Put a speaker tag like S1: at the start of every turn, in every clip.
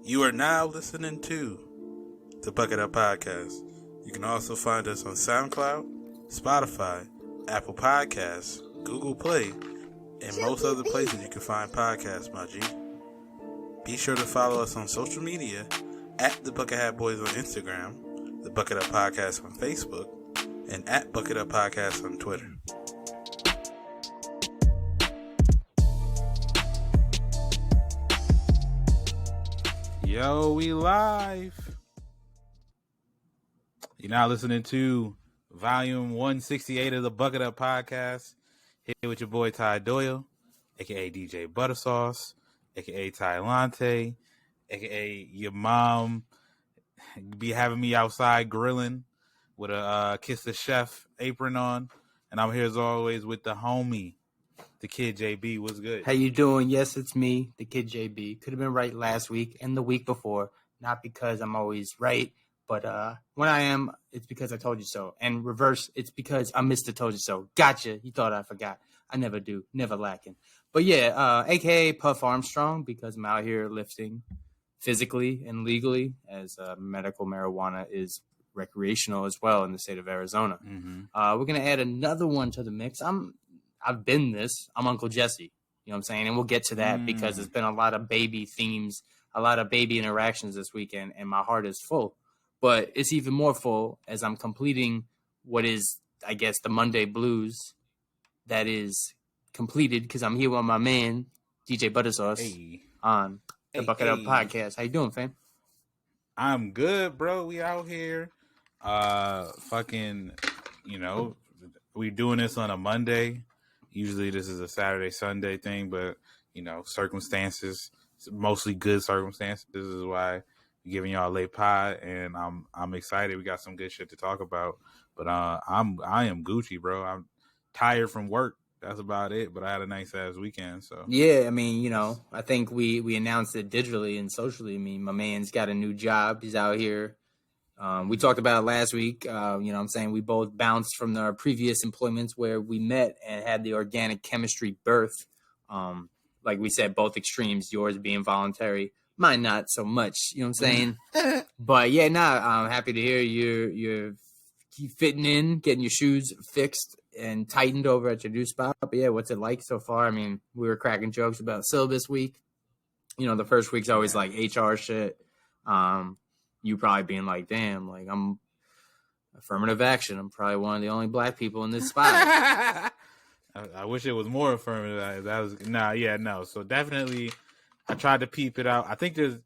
S1: You are now listening to the Bucket Up Podcast. You can also find us on SoundCloud, Spotify, Apple Podcasts, Google Play, and most other places you can find podcasts, my G. Be sure to follow us on social media at the Bucket Hat Boys on Instagram, the Bucket Up Podcast on Facebook, and at Bucket Up Podcast on Twitter. Yo, we live. You're now listening to volume 168 of the Bucket Up Podcast. Here with your boy Ty Doyle, aka DJ Buttersauce, aka Ty Lante, aka your mom be having me outside grilling with a Kiss the Chef apron on. And I'm here as always with the homie, the kid JB. What's good?
S2: How you doing? Yes, it's me, the kid JB. Could have been right last week and the week before. Not because I'm always right, but when I am, it's because I told you so. And reverse, it's because I missed the told you so. Gotcha. You thought I forgot. I never do. Never lacking. But yeah, aka Puff Armstrong, because I'm out here lifting physically and legally, as medical marijuana is recreational as well in the state of Arizona.
S1: Mm-hmm.
S2: We're going to add another one to the mix. I've been this. I'm Uncle Jesse. You know what I'm saying? And we'll get to that because there's been a lot of baby themes, a lot of baby interactions this weekend, and my heart is full. But it's even more full as I'm completing what is, I guess, the Monday blues that is completed because I'm here with my man, DJ Buttersauce, on the Bucket Up Podcast. How you doing, fam?
S1: I'm good, bro. We out here. Fucking, you know, we doing this on a Monday. Usually this is a Saturday, Sunday thing, but, you know, circumstances, mostly good circumstances. This is why we're giving y'all a late pod, and I'm excited. We got some good shit to talk about, but I am Gucci, bro. I'm tired from work. That's about it, but I had a nice ass weekend. So
S2: yeah, I mean, you know, I think we announced it digitally and socially. I mean, my man's got a new job. He's out here. We talked about it last week. You know what I'm saying? We both bounced from our previous employments where we met and had the organic chemistry birth. Like we said, both extremes, yours being voluntary, mine not so much. You know what I'm saying? But yeah, I'm happy to hear you're fitting in, getting your shoes fixed and tightened over at your new spot. But yeah, what's it like so far? I mean, we were cracking jokes about Syllabus week. You know, the first week's always like H.E.R. shit. You probably being like, damn, like I'm affirmative action. I'm probably one of the only black people in this spot.
S1: I wish it was more affirmative. That was no. So definitely, I tried to peep it out. I think there's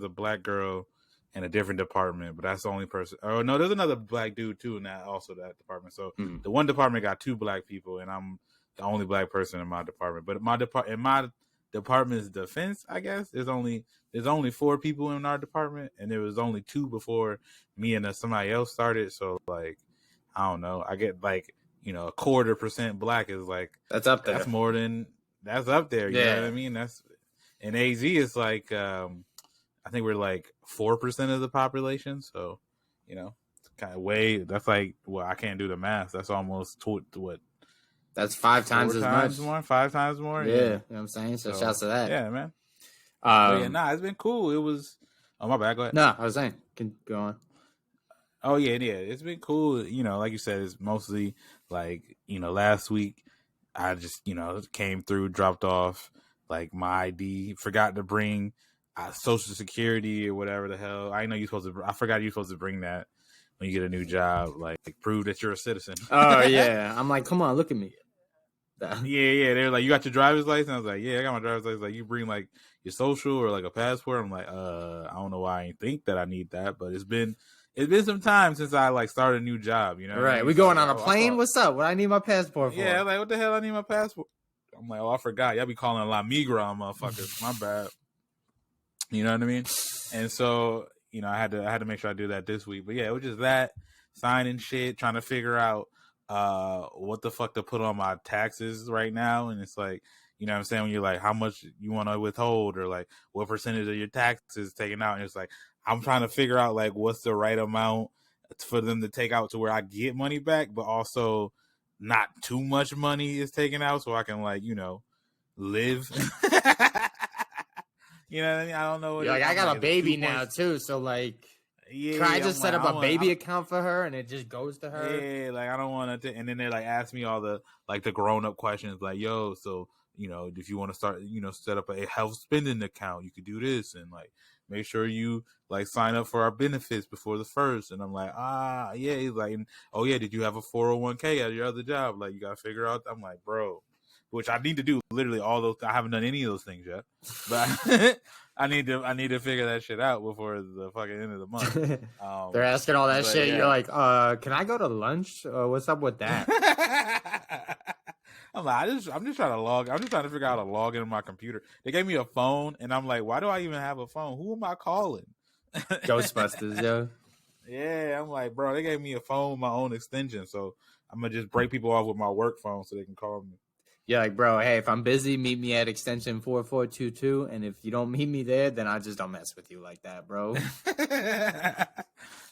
S1: a black girl in a different department, but that's the only person. Oh no, there's another black dude too in that department. So the one department got two black people, and I'm the only black person in my department. But my department's defense, I guess, there's only 4 people in our department, and there was only 2 before me and somebody else started. So like, I don't know. I get like, you know, 0.25% black is like
S2: that's up there.
S1: That's up there. You know what I mean? That's in AZ. It's like I think we're like 4% of the population. So, you know, kind of way. That's like, well, I can't do the math. That's almost what.
S2: That's 5 times as much.
S1: More, 5 times more.
S2: Yeah, you know what I'm saying? So shouts to that.
S1: Yeah, man. It's been cool. It was. Oh, my bad. Go ahead.
S2: No, I was saying, can go on.
S1: Oh yeah. It's been cool. You know, like you said, it's mostly like, you know, last week I just, you know, came through, dropped off like my ID, forgot to bring Social Security or whatever the hell. I forgot you're supposed to bring that when you get a new job, like prove that you're a citizen.
S2: Oh yeah. I'm like, come on, look at me.
S1: Yeah. They're like, you got your driver's license? I was like, yeah, I got my driver's license. Like, you bring like your social or like a passport? I'm like, I don't know why I ain't think that I need that, but it's been some time since I like started a new job, you know?
S2: Right. We going on a plane? What's up? What I need my passport for?
S1: Yeah, like what the hell I need my passport? I'm like, I forgot. Y'all be calling a lot of Migos motherfuckers. My bad. You know what I mean? And so, you know, I had to make sure I do that this week. But yeah, it was just that, signing shit, trying to figure out what the fuck to put on my taxes right now. And it's like, you know what I'm saying, when you're like, how much you want to withhold, or like what percentage of your taxes taken out, and it's like, I'm trying to figure out like what's the right amount for them to take out to where I get money back, but also not too much money is taken out so I can, like, you know, live. You know what I mean? I don't know.
S2: You're like, I got a baby now too, so like, can I just set up a baby account for her and it just goes to her?
S1: Yeah, like I don't want to. And then they like ask me all the like the grown up questions, like, yo, so if you want to start, set up a health spending account, you could do this, and like make sure you like sign up for our benefits before the first. And I'm like, yeah. He's like, oh yeah, did you have a 401k at your other job? Like you gotta figure out. I'm like, bro. Which I need to do literally all those. I haven't done any of those things yet, but I need to figure that shit out before the fucking end of the month.
S2: They're asking all that shit.
S1: Yeah.
S2: You're like, can I go to lunch? What's up with that?
S1: I'm like, I'm just trying to log. I'm just trying to figure out how to log into my computer. They gave me a phone, and I'm like, why do I even have a phone? Who am I calling?
S2: Ghostbusters, yo.
S1: Yeah, I'm like, bro, they gave me a phone with my own extension, so I'm gonna just break people off with my work phone so they can call me.
S2: Yeah, like, bro, hey, if I'm busy, meet me at extension 4422, and if you don't meet me there, then I just don't mess with you like that, bro.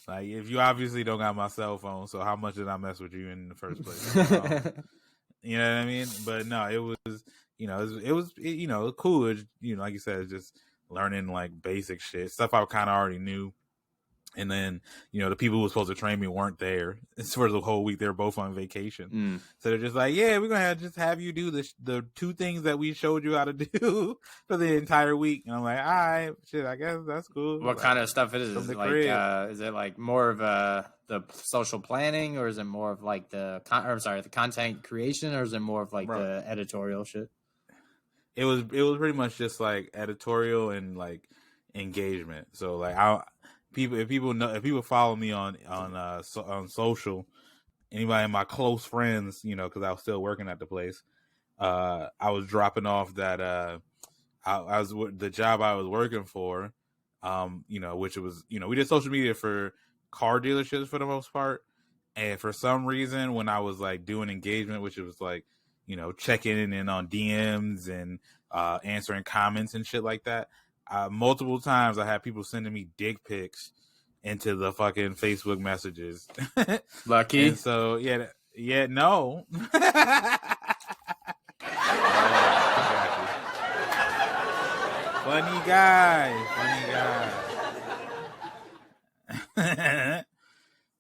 S1: Like, if you obviously don't got my cell phone, so how much did I mess with you in the first place? You know what I mean? But no, it was, it was cool. It, like you said, it's just learning like basic shit, stuff I kind of already knew. And then, the people who were supposed to train me weren't there. It's for the whole week. They were both on vacation. So they're just like, yeah, we're going to just have you do the two things that we showed you how to do for the entire week. And I'm like, all right, shit, I guess that's cool.
S2: What kind of stuff it is? Is it like more of the social planning, or is it more of like the content creation, or is it more of like the editorial shit?
S1: It was pretty much just like editorial and like engagement. So like if people follow me on social, anybody in my close friends, because I was still working at the place, I was dropping off that I was the job I was working for, which was we did social media for car dealerships for the most part, and for some reason when I was like doing engagement, which it was like checking in on DMs and answering comments and shit like that. Multiple times I had people sending me dick pics into the fucking Facebook messages.
S2: Lucky.
S1: And so no. Funny guy.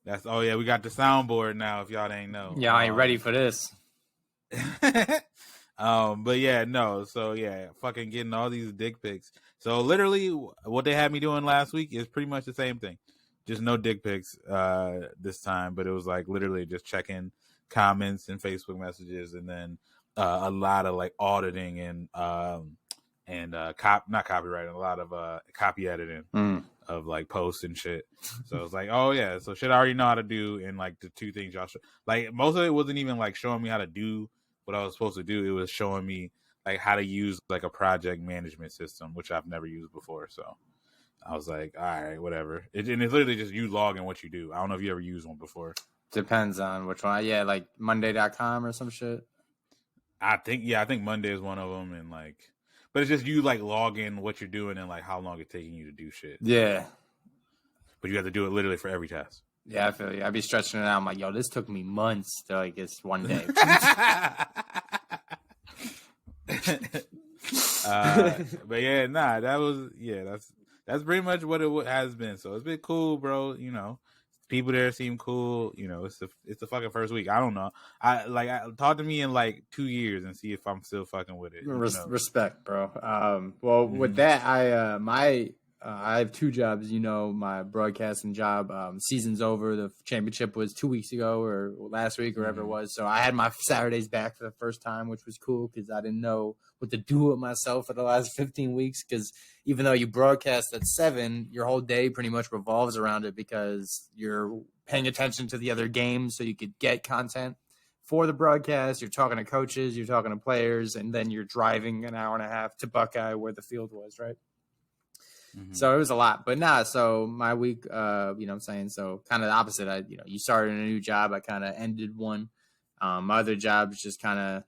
S1: That's we got the soundboard now. If y'all ain't know.
S2: Yeah, I ain't ready for this.
S1: But yeah, no. So yeah, fucking getting all these dick pics. So literally, what they had me doing last week is pretty much the same thing. Just no dick pics this time, but it was like literally just checking comments and Facebook messages, and then a lot of like auditing and not copywriting, a lot of copy editing of like posts and shit. So it's like, oh yeah, so shit I already know how to do, and like the two things y'all like most of it wasn't even like showing me how to do what I was supposed to do. It was showing me like how to use like a project management system, which I've never used before. So I was like, all right, whatever. And it's literally just you logging what you do. I don't know if you ever used one before.
S2: Depends on which one. Yeah, like Monday.com or some shit.
S1: I think Monday is one of them, and like, but it's just you like log in what you're doing and like how long it's taking you to do shit.
S2: Yeah.
S1: But you have to do it literally for every task.
S2: Yeah, I feel you. I'd be stretching it out. I'm like, yo, this took me months to like it's one day.
S1: But yeah, that was that's pretty much what it has been. So it's been cool, bro. People there seem cool. It's the fucking first week. I don't know. Talk to me in like 2 years and see if I'm still fucking with it.
S2: Respect, bro. With that, I have two jobs. My broadcasting job. Season's over. The championship was 2 weeks ago or last week or whatever it was. So I had my Saturdays back for the first time, which was cool because I didn't know what to do with myself for the last 15 weeks. Because even though you broadcast at 7, your whole day pretty much revolves around it because you're paying attention to the other games so you could get content for the broadcast. You're talking to coaches, you're talking to players, and then you're driving an hour and a half to Buckeye where the field was, right? So it was a lot, but so my week, you know what I'm saying? So kind of the opposite. You started a new job. I kind of ended one. My other job is just kind of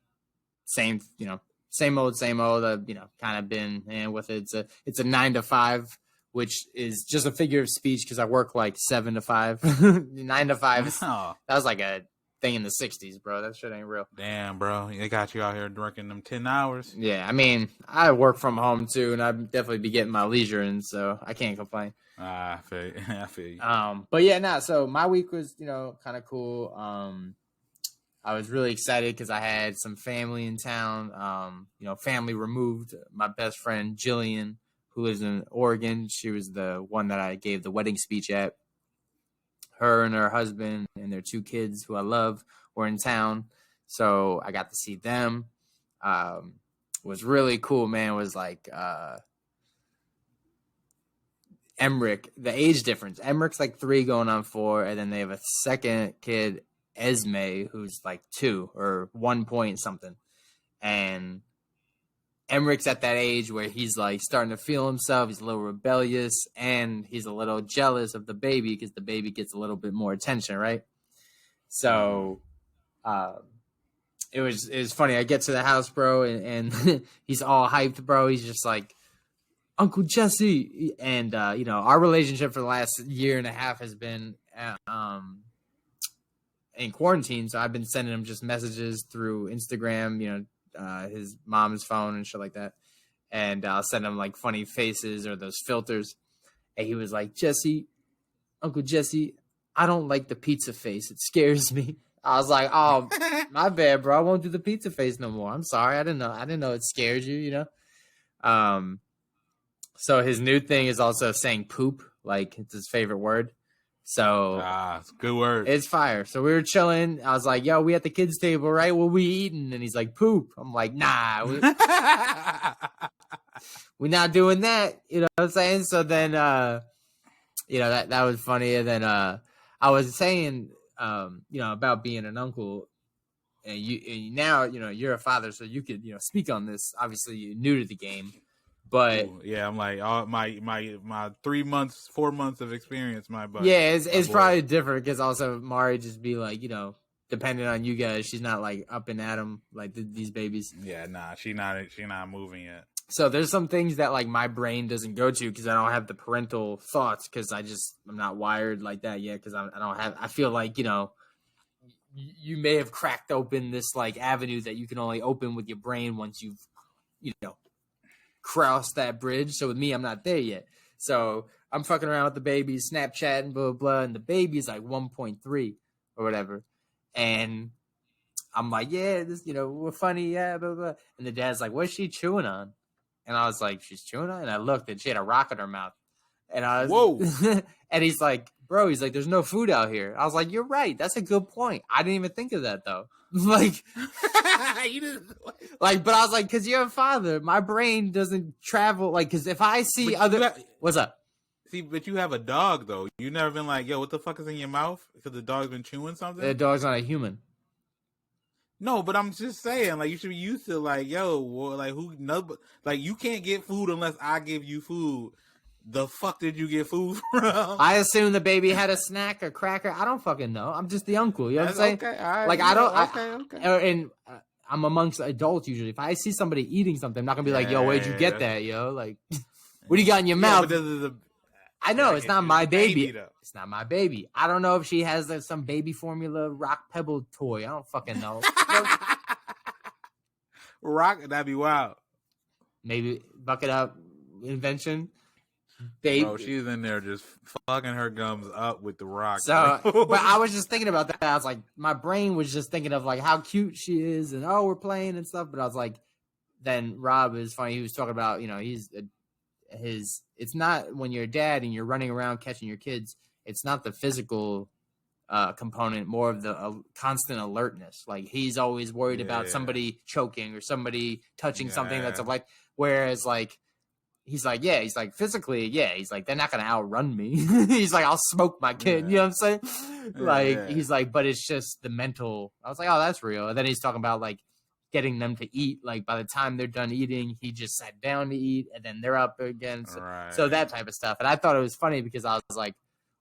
S2: same old. I've, kind of been with it. It's a 9 to 5, which is just a figure of speech because I work like 7 to 5, 9 to 5. That was like a thing in the 60s, bro. That shit ain't real.
S1: Damn, bro. They got you out here working them 10 hours.
S2: Yeah, I mean, I work from home too, and I'd definitely be getting my leisure in, so I can't complain.
S1: I feel you. I feel you.
S2: But yeah, so my week was, kind of cool. I was really excited because I had some family in town. Family removed. My best friend Jillian, who lives in Oregon, she was the one that I gave the wedding speech at. Her and her husband and their 2 kids, who I love, were in town, so I got to see them. Was really cool, man. Was like Emmerich, the age difference. Emmerich's like 3 going on 4, and then they have a second kid, Esme, who's like 2 or 1 point something. And Emmerich's at that age where he's like starting to feel himself. He's a little rebellious, and he's a little jealous of the baby because the baby gets a little bit more attention, right? So it was funny. I get to the house, bro, and he's all hyped, bro. He's just like, Uncle Jesse. And our relationship for the last year and a half has been in quarantine, so I've been sending him just messages through Instagram, his mom's phone and shit like that. And I'll send him like funny faces or those filters. And he was like, Uncle Jesse, I don't like the pizza face. It scares me. I was like, oh, my bad, bro. I won't do the pizza face no more. I'm sorry. I didn't know it scared you, So his new thing is also saying poop, like it's his favorite word. So
S1: it's a good word.
S2: It's fire. So we were chilling. I was like, yo, we at the kids' table, right? What we eating? And he's like, poop. I'm like, nah. We're not doing that. You know what I'm saying? So then, that was funny. And then I was saying, about being an uncle. And now, you're a father, so you could, speak on this. Obviously, you're new to the game. But
S1: yeah, I'm like my 3 months, 4 months of experience, my buddy.
S2: Yeah, it's probably different because also Mari just be like, depending on you guys, she's not like up and at them like these babies.
S1: Yeah, nah, she not moving yet.
S2: So there's some things that like my brain doesn't go to because I don't have the parental thoughts because I'm not wired like that yet because I feel like you may have cracked open this like avenue that you can only open with your brain once you've cross that bridge. So with me, I'm not there yet. So I'm fucking around with the baby, Snapchatting, blah, blah, blah. And the baby's like 1.3 or whatever. And I'm like, yeah, this, we're funny. Yeah, blah, blah. And the dad's like, what's she chewing on? And I was like, she's chewing on? And I looked and she had a rock in her mouth. And I was, whoa. And he's like, there's no food out here. I was like, you're right. That's a good point. I didn't even think of that though. Like, but I was like, because you're a father, my brain doesn't travel. Like, because if I see what's up?
S1: See, but you have a dog though. You never been like, yo, what the fuck is in your mouth? Because the dog's been chewing something.
S2: The dog's not a human.
S1: No, but I'm just saying, like, you should be used to, like, yo, like, like, you can't get food unless I give you food. The fuck did you get food from?
S2: I assume the baby had a snack or cracker. I don't fucking know. I'm just the uncle. You know what I'm saying?
S1: Okay, all right,
S2: like, I don't. Okay. And I'm amongst adults usually. If I see somebody eating something, I'm not gonna be like, "Yo, where'd you get that, yo?" Like, what do you got in your mouth? I know it's not my baby. It's not my baby. I don't know if she has some baby formula rock pebble toy. I don't fucking know.
S1: Rock, that'd be wild.
S2: Maybe bucket up invention. Baby.
S1: Bro, she's in there just fucking her gums up with the rock.
S2: So, but I was just thinking about that. I was like, my brain was just thinking of like how cute she is and we're playing and stuff. But I was like, then Rob is funny. He was talking about, it's not when you're a dad and you're running around catching your kids. It's not the physical component, more of the constant alertness. Like he's always worried about somebody choking or somebody touching something that's like, whereas like, he's like, physically, he's like, they're not going to outrun me. He's like, I'll smoke my kid. You know what I'm saying? He's like, but it's just the mental. I was like, oh, that's real. And then he's talking about like getting them to eat. Like by the time they're done eating, he just sat down to eat and then they're up again. So that type of stuff. And I thought it was funny because I was like,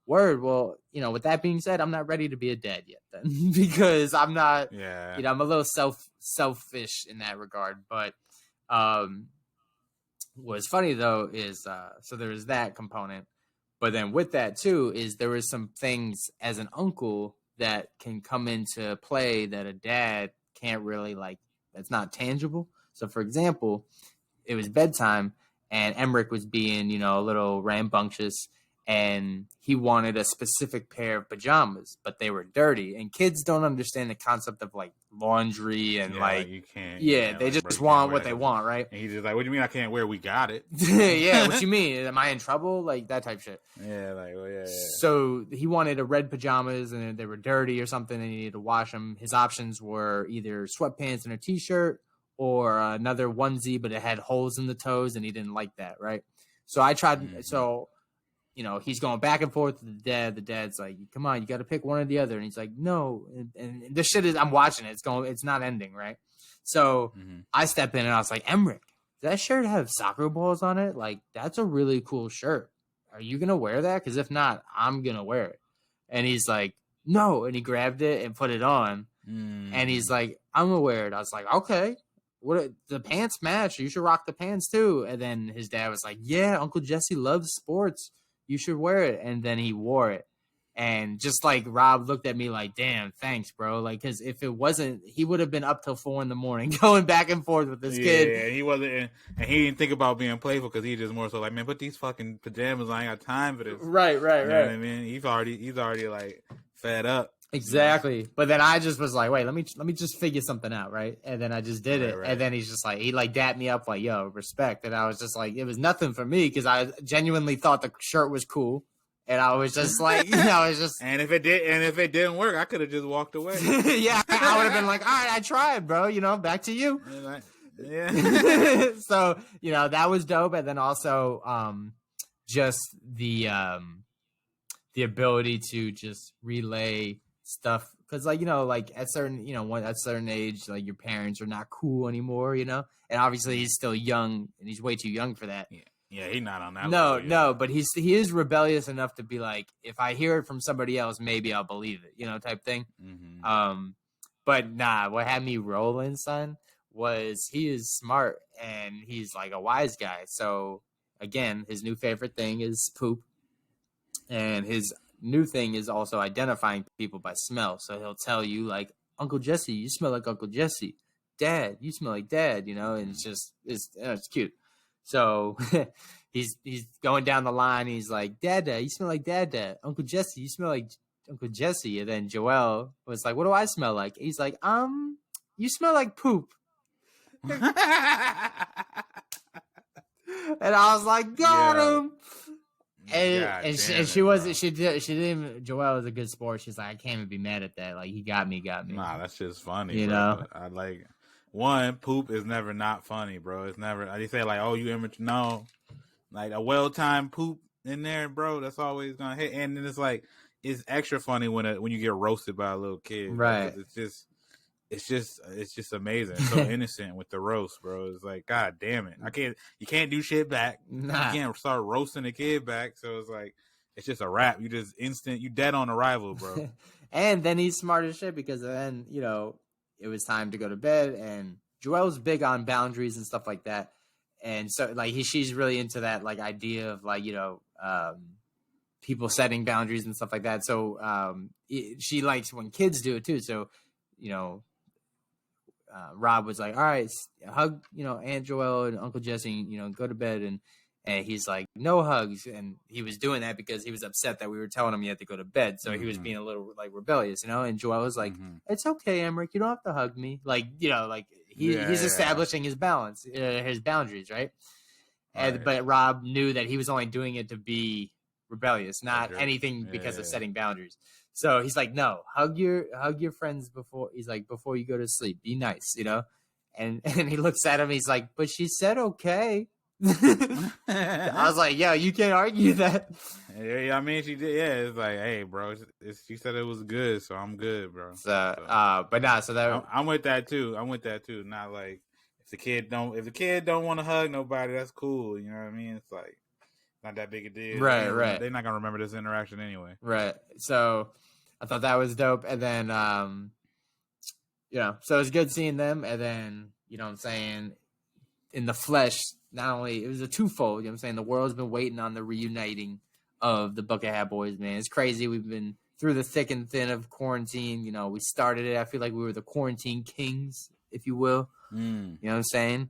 S2: word. Well, with that being said, I'm not ready to be a dad yet then because I'm not, I'm a little selfish in that regard. But, what's funny though is so there was that component, but then with that too is there was some things as an uncle that can come into play that a dad can't really like. That's not tangible. So, for example, it was bedtime, and Emmerich was being, a little rambunctious, and he wanted a specific pair of pajamas, but they were dirty. And kids don't understand the concept of like laundry and
S1: you can't.
S2: they
S1: like,
S2: just want what they want, right?
S1: And he's just like, "What do you mean I can't wear? We got it."
S2: Yeah, what you mean? Am I in trouble? Like that type shit.
S1: Yeah, like, well, yeah.
S2: So he wanted a red pajamas, and they were dirty or something, and he needed to wash them. His options were either sweatpants and a t-shirt, or another onesie, but it had holes in the toes, and he didn't like that, right? So I tried. Mm-hmm. So, he's going back and forth with the dad. The dad's like, "Come on, you got to pick one or the other." And he's like, "No." And this shit is, I'm watching it. It's not ending, right? So I step in and I was like, "Emmerich, does that shirt have soccer balls on it? Like, that's a really cool shirt. Are you gonna wear that? Because if not, I'm gonna wear it." And he's like, "No." And he grabbed it and put it on. And he's like, "I'm gonna wear it." I was like, "Okay. What, the pants match? You should rock the pants too." And then his dad was like, "Yeah, Uncle Jesse loves sports. You should wear it." And then he wore it. And just like Rob looked at me like, "Damn, thanks, bro." Like, because if it wasn't, he would have been up till 4 a.m. going back and forth with this kid.
S1: Yeah, he wasn't, and he didn't think about being playful because he just more so like, "Man, put these fucking pajamas on. I ain't got time for this."
S2: Right.
S1: You know what I mean? He's already like fed up.
S2: Exactly. But then I just was like, wait, let me just figure something out, right? And then I just did it. Right. And then he's just like, he like dapped me up like, "Yo, respect." And I was just like, it was nothing for me because I genuinely thought the shirt was cool. And I was just like, I was just.
S1: And if it didn't work, I could have just walked away.
S2: Yeah, I would have been like, "All right, I tried, bro. Back to you."
S1: Yeah.
S2: So that was dope. And then also, just the ability to just relay stuff, because like at certain age, like your parents are not cool anymore, and obviously he's still young and he's way too young for that.
S1: Yeah, he's not on that
S2: level yet. But he is rebellious enough to be like, if I hear it from somebody else, maybe I'll believe it, type thing. But nah, what had me rolling, son, was he is smart and he's like a wise guy. So again, his new favorite thing is poop, and his new thing is also identifying people by smell. So he'll tell you like, "Uncle Jesse, you smell like Uncle Jesse. Dad, you smell like Dad," and it's cute. So he's going down the line. He's like, "Dad, you smell like Dad. Uncle Jesse, you smell like Uncle Jesse." And then Joel was like, "What do I smell like?" He's like, "You smell like poop." And I was like, "Got him." And she didn't even, Joelle was a good sport. She's like, "I can't even be mad at that. Like, he got me.
S1: Nah, that's just funny, bro. I like, one, poop is never not funny, bro. It's never, they say like, "Oh, you immature." No, like a well-timed poop in there, bro, that's always gonna hit. And then it's like, it's extra funny when you get roasted by a little kid,
S2: right?
S1: It's just amazing. It's so innocent with the roast, bro. It's like, God damn it. You can't do shit back. Nah. You can't start roasting a kid back. So it's like, it's just a wrap. You just you dead on arrival, bro.
S2: And then he's smart as shit because then, it was time to go to bed, and Joelle's big on boundaries and stuff like that. And so like she's really into that like idea of like, people setting boundaries and stuff like that. So she likes when kids do it too. So, Rob was like, "All right, hug, Aunt Joelle and Uncle Jesse, go to bed." And he's like, "No hugs." And he was doing that because he was upset that we were telling him he had to go to bed. So he was being a little like rebellious, And Joelle was like, "It's okay, Emmerich, you don't have to hug me." Like, he's establishing his balance, his boundaries, right? But Rob knew that he was only doing it to be rebellious, not anything because of setting boundaries. So he's like, "No, hug your friends before." He's like, "Before you go to sleep, be nice, And he looks at him. He's like, "But she said okay." I was like, "Yo, you can't argue that."
S1: Yeah, I mean, she did. Yeah, it's like, hey, bro, she said it was good, so I'm good, bro.
S2: But nah, so that
S1: I'm with that too. Not like if the kid don't want to hug nobody, that's cool. You know what I mean? It's like not that big a deal.
S2: Right.
S1: They're not gonna remember this interaction anyway.
S2: Right. So I thought that was dope. And then, so it was good seeing them. And then, what I'm saying, in the flesh, not only, it was a twofold, what I'm saying, the world's been waiting on the reuniting of the Bucket Hat Boys, man. It's crazy. We've been through the thick and thin of quarantine. You know, we started it. I feel like we were the quarantine kings, if you will. You know what I'm saying?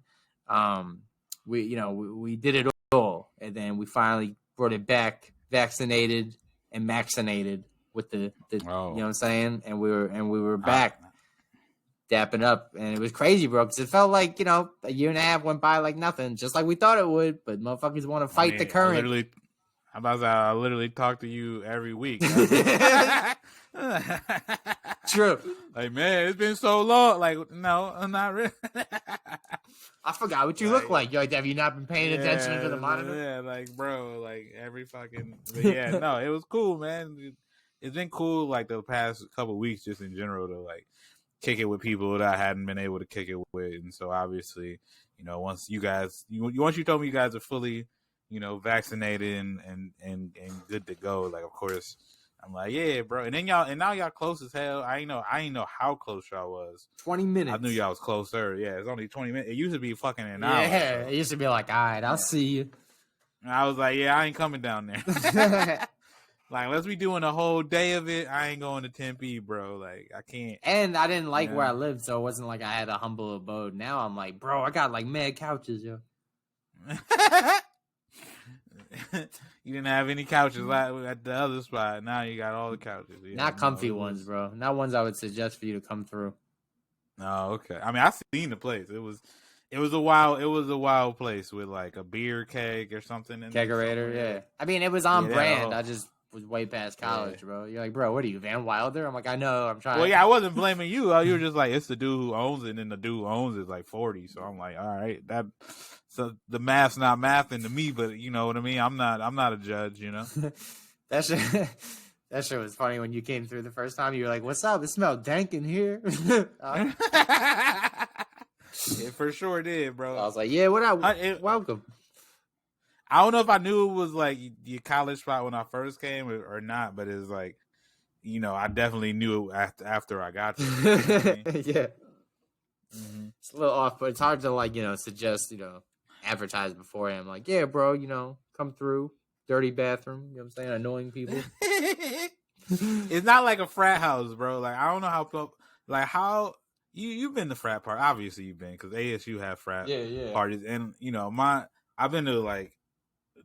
S2: We did it all, and then we finally brought it back, vaccinated and maxinated with the you know what I'm saying? And we were back dapping up, and it was crazy, bro, because it felt like, you know, a year and a half went by like nothing, just like we thought it would, but motherfuckers want to fight the current.
S1: I literally talk to you every week.
S2: True.
S1: Like, man, it's been so long. Like, no, I'm not really.
S2: I forgot what you look like. Yo, have you not been paying attention to the monitor?
S1: Yeah, like, bro, like every fucking. But yeah, no, it was cool, man. It's been cool, like the past couple of weeks, just in general, to like kick it with people that I hadn't been able to kick it with, and so obviously, you know, once you told me you guys are fully, you know, vaccinated and good to go, like, of course, I'm like, yeah, bro. And now y'all close as hell. I ain't know how close y'all was.
S2: 20 minutes.
S1: I knew y'all was closer. Yeah, it's only 20 minutes. It used to be fucking an hour.
S2: Yeah, so. It used to be like, all right, I'll see you.
S1: And I was like, yeah, I ain't coming down there. Like, unless we doing a whole day of it, I ain't going to Tempe, bro. Like, I can't.
S2: And I didn't like where I lived, so it wasn't like I had a humble abode. Now I'm like, bro, I got like mad couches, yo.
S1: You didn't have any couches at the other spot. Now you got all the couches. Yeah,
S2: not comfy ones, bro. Not ones I would suggest for you to come through.
S1: Oh, okay. I mean, I seen the place. It was a wild place with like a beer keg or something.
S2: Kegerator, yeah. I mean, it was on brand. I just was way past college, bro. You're like, bro, what are you, Van Wilder? I'm like, I know. I'm trying.
S1: Well, yeah, I wasn't blaming you. You were just like, it's the dude who owns it, and then the dude who owns it is like 40. So I'm like, all right, so the math's not mathing to me, but you know what I mean. I'm not a judge, you know.
S2: That shit was funny when you came through the first time. You were like, "What's up? It smelled dank in here."
S1: It for sure did, bro.
S2: I was like, "Yeah, what up? Welcome."
S1: I don't know if I knew it was like your college spot when I first came or not, but it's like, you know, I definitely knew it after I got there. You know what I mean?
S2: Yeah. Mm-hmm. It's a little off, but it's hard to like, you know, suggest, you know, advertise beforehand. I'm like, yeah, bro, you know, come through. Dirty bathroom, you know what I'm saying? Annoying people.
S1: It's not like a frat house, bro. Like, I don't know how you've been to frat party. Obviously you've been, because ASU have frat parties. And, you know, I've been to like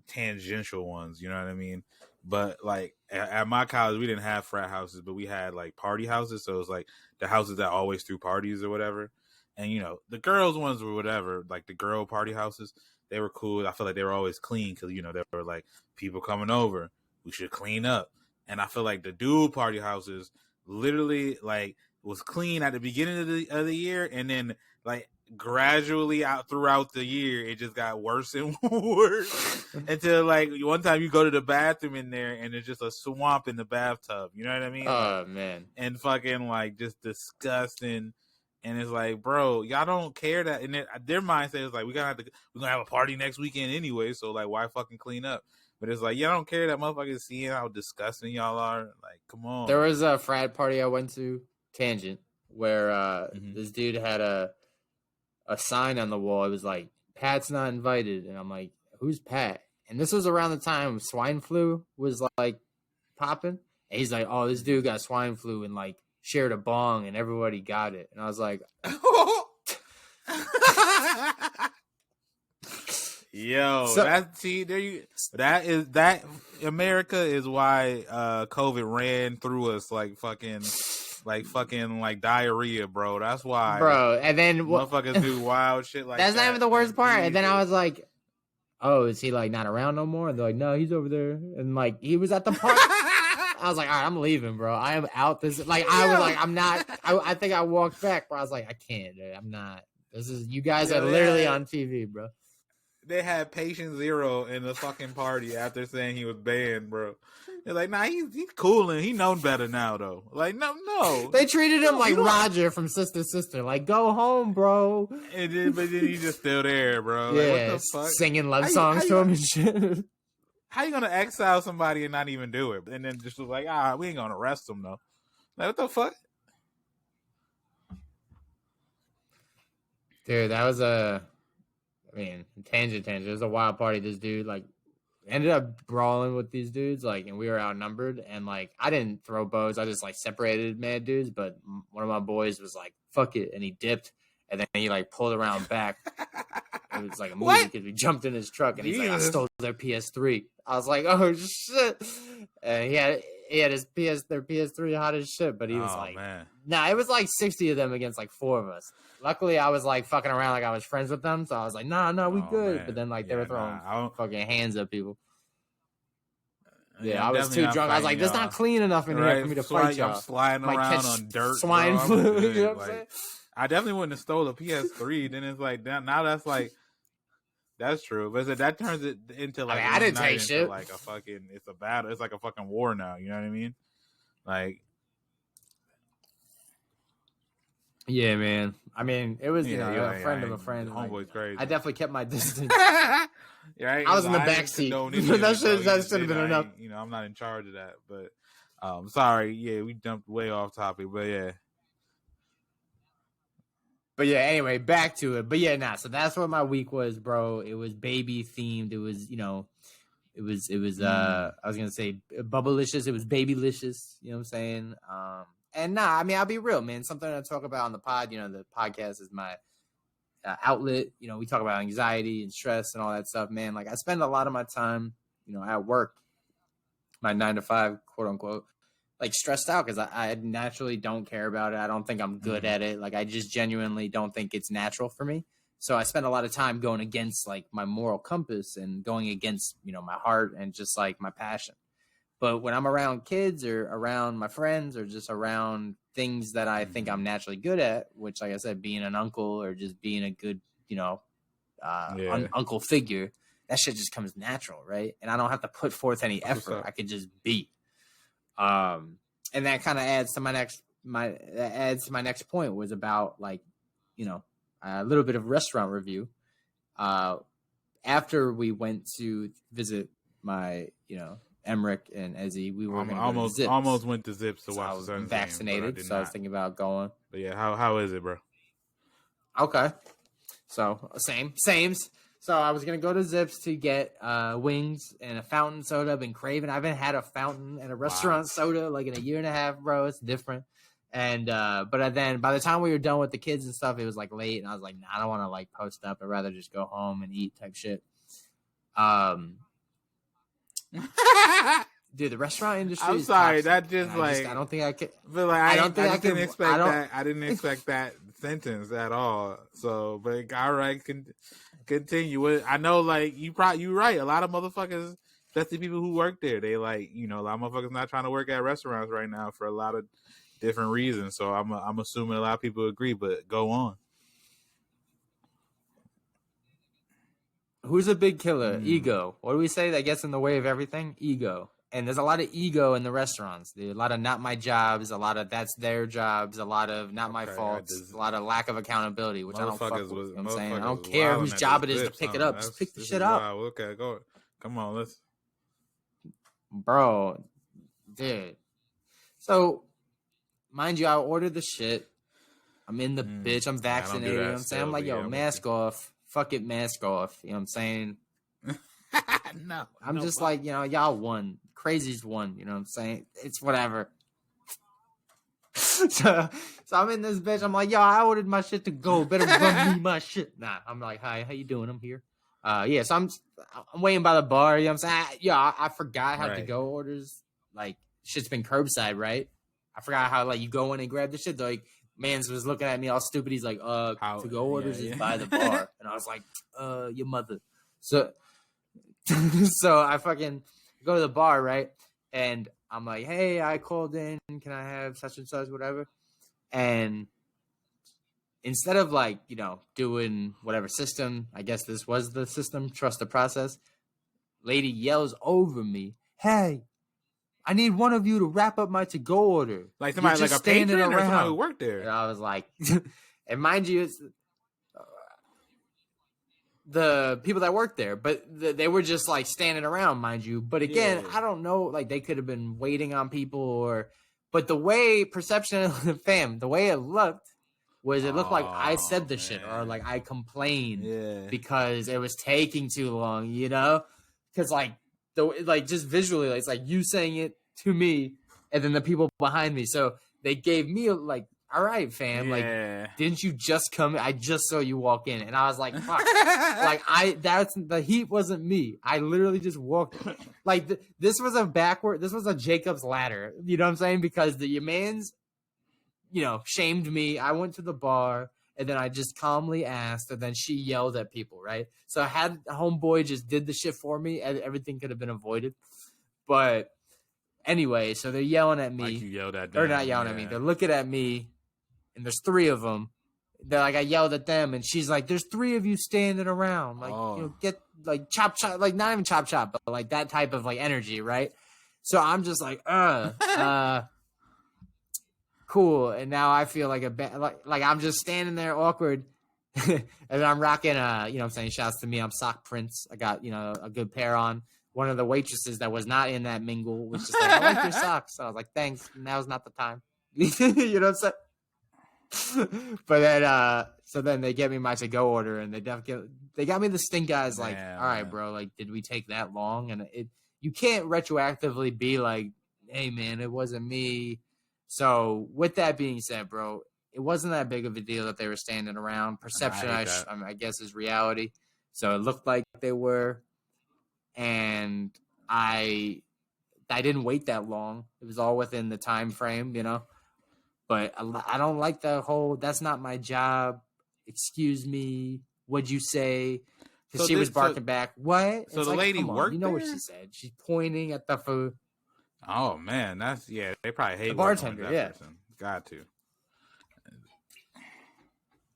S1: tangential ones, you know what I mean? But like at my college, we didn't have frat houses, but we had like party houses. So it's like the houses that always threw parties or whatever. And, you know, the girls ones were whatever, like the girl party houses, they were cool. I feel like they were always clean because, you know, they were like, people coming over, we should clean up. And I feel like the dude party houses literally like was clean at the beginning of the year, and then like gradually out throughout the year, it just got worse and worse until like one time you go to the bathroom in there and it's just a swamp in the bathtub. You know what I mean?
S2: Oh, man.
S1: And fucking like just disgusting. And it's like, bro, y'all don't care that. And their mindset is like, we're gonna have a party next weekend anyway, so like, why fucking clean up? But it's like, y'all don't care that motherfuckers seeing how disgusting y'all are. Like, come on.
S2: There was a frat party I went to, tangent, where this dude had a sign on the wall. It was like, Pat's not invited. And I'm like, who's Pat? And this was around the time swine flu was like popping. And he's like, oh, this dude got swine flu and like shared a bong and everybody got it. And I was like,
S1: yo, that America is why COVID ran through us like fucking diarrhea, bro. That's why,
S2: bro. And then
S1: motherfuckers do wild shit like that.
S2: That's not even the worst part. And then I was like, oh, is he like not around no more? And they're like, no, he's over there. And like, he was at the park. I was like, all right, I'm leaving, bro. I am out. This like, I was like, I'm not. I think I walked back, bro. I was like, I can't, dude. I'm not. This is, you guys are literally on TV, bro.
S1: They had patient zero in the fucking party after saying he was banned, bro. They're like, nah, he's cooling. He known better now, though. Like, no.
S2: They treated him like Roger from Sister Sister. Like, go home, bro.
S1: But then he's just still there, bro.
S2: Yeah,
S1: like, what the fuck?
S2: Singing love songs to him and shit.
S1: How you gonna exile somebody and not even do it? And then just was like, we ain't gonna arrest him, though. Like, what the fuck?
S2: Dude, that was tangent. It was a wild party. This dude, like, ended up brawling with these dudes, like, and we were outnumbered, and like I didn't throw bows, I just like separated mad dudes, but one of my boys was like, fuck it, and he dipped, and then he like pulled around back. It was like a movie because we jumped in his truck, and he's like, I stole their PS3. I was like, oh shit. And he had their PS3 hot as shit, but he was
S1: man.
S2: Nah, it was like 60 of them against like 4 of us. Luckily, I was like fucking around like I was friends with them, so I was like, nah, we good.
S1: Man.
S2: But then like they were throwing fucking hands at people.
S1: Yeah,
S2: I was too drunk. I was like, "This not clean enough in here for me to fight y'all."
S1: I'm sliding around on dirt,
S2: swine flu. You know what I'm saying?
S1: I definitely wouldn't have stole a PS3. Then it's like now that's like that's true, but that turns it into like
S2: I didn't take shit.
S1: Like a fucking, it's a battle. It's like a fucking war now. You know what I mean? Like,
S2: yeah, man. I mean, it was a friend of a friend.
S1: Homeboy's crazy.
S2: I definitely kept my distance.
S1: Right?
S2: I was in the backseat. that should have been enough.
S1: I'm not in charge of that, but sorry. Yeah, we jumped way off topic, but yeah.
S2: But yeah, anyway, back to it. But yeah, so that's what my week was, bro. It was baby themed. It was, I was gonna say bubblicious. It was babylicious. You know what I'm saying? And I mean, I'll be real, man. Something I talk about on the pod. The podcast is my outlet. We talk about anxiety and stress and all that stuff, man. Like I spend a lot of my time, at work, my 9 to 5, quote unquote, like stressed out because I naturally don't care about it. I don't think I'm good at it. Like I just genuinely don't think it's natural for me. So I spend a lot of time going against like my moral compass and going against, my heart and just like my passion. But when I'm around kids or around my friends or just around things that I think I'm naturally good at, which, like I said, being an uncle or just being a good, uncle figure, that shit just comes natural, right? And I don't have to put forth any effort. I could just be. And that kind of adds to my next point was about like, a little bit of restaurant review. After we went to visit my, Emmerich and Ezzy, we were
S1: almost went to Zips to watch.
S2: I was vaccinated, so I was thinking about going.
S1: But yeah, how is it, bro?
S2: Okay, so same. So I was gonna go to Zips to get wings and a fountain soda. I've been craving. I haven't had a fountain and a restaurant soda like in a year and a half, bro. It's different. And but then by the time we were done with the kids and stuff, it was like late, and I was like, nah, I don't want to like post up. I'd rather just go home and eat type shit. Dude, the restaurant industry.
S1: I'm sorry, that just I
S2: don't think I could.
S1: But like, I didn't expect that. I didn't expect that sentence at all. So, but all right, continue. I know, like you're right. A lot of motherfuckers, especially people who work there, they like a lot of motherfuckers not trying to work at restaurants right now for a lot of different reasons. So I'm assuming a lot of people agree. But go on.
S2: Who's a big killer? Ego. What do we say that gets in the way of everything? Ego. And there's a lot of ego in the restaurants. There's a lot of not my jobs, a lot of that's their jobs, a lot of not my faults, a lot of lack of accountability, which I don't fuck with. You know what I'm saying? I don't care whose job it is to pick it up. Just pick the shit up.
S1: Okay, go. Come on, let's.
S2: Bro, dude. So, mind you, I ordered the shit. I'm in the bitch. I'm vaccinated. You know what I'm saying? I'm like, yo, mask off. Fuck it, mask off. You know what I'm saying?
S1: No.
S2: I'm just like, y'all won. Crazy's won. You know what I'm saying? It's whatever. so I'm in this bitch. I'm like, yo, I ordered my shit to go. Better run me my shit. Nah, I'm like, hi, how you doing? I'm here. So I'm waiting by the bar. You know what I'm saying? I forgot how to go orders. Like, shit's been curbside, right? I forgot how, like, you go in and grab the shit. Like, Mans was looking at me all stupid. He's like, to go orders is by the bar. And I was like, your mother. So I fucking go to the bar, right? And I'm like, hey, I called in. Can I have such and such, whatever? And instead of like, doing whatever system, I guess this was the system, trust the process, lady yells over me, hey, I need one of you to wrap up my to-go order.
S1: Like somebody like a patron or somebody who worked there.
S2: And I was like, and mind you, it's the people that work there, but they were just like standing around, mind you. But again, I don't know, like they could have been waiting on people but the way perception of the fam, the way it looked was it looked like I said the shit or like I complained because it was taking too long, because like like just visually, like, it's like you saying it to me, and then the people behind me. So they gave me like, all right, fam, like, didn't you just come? I just saw you walk in, and I was like, fuck, like that's the heat wasn't me. I literally just walked. Like this was a Jacob's ladder. You know what I'm saying? Because your man's, shamed me. I went to the bar. And then I just calmly asked, and then she yelled at people, right? So I had homeboy just did the shit for me, and everything could have been avoided. But anyway, so they're yelling at me.
S1: Like you yelled at them.
S2: They're not yelling at me. They're looking at me, and there's 3 of them. They're like, I yelled at them, and she's like, there's 3 of you standing around. Like, get, like, chop, like, not even chop, but, like, that type of, like, energy, right? So I'm just like, cool. And now I feel like like I'm just standing there awkward. And I'm rocking you know what I'm saying, shouts to me, I'm Sock Prince. I got, a good pair on. One of the waitresses that was not in that mingle was just like, I like your socks. So I was like, thanks, now's not the time. You know what I'm saying? But then so then they get me my to-go order, and they got me the stink eyes, like, all right, bro, like, did we take that long? And you can't retroactively be like, hey man, it wasn't me. So with that being said, bro, it wasn't that big of a deal that they were standing around. Perception, I guess, is reality. So it looked like they were, and I didn't wait that long. It was all within the time frame, But I don't like the whole, that's not my job. Excuse me. What'd you say? Because she was barking back. What?
S1: So the lady worked.
S2: You know what she said? She's pointing at the food.
S1: Oh man, they probably hate
S2: the bartender.
S1: Person. Got to.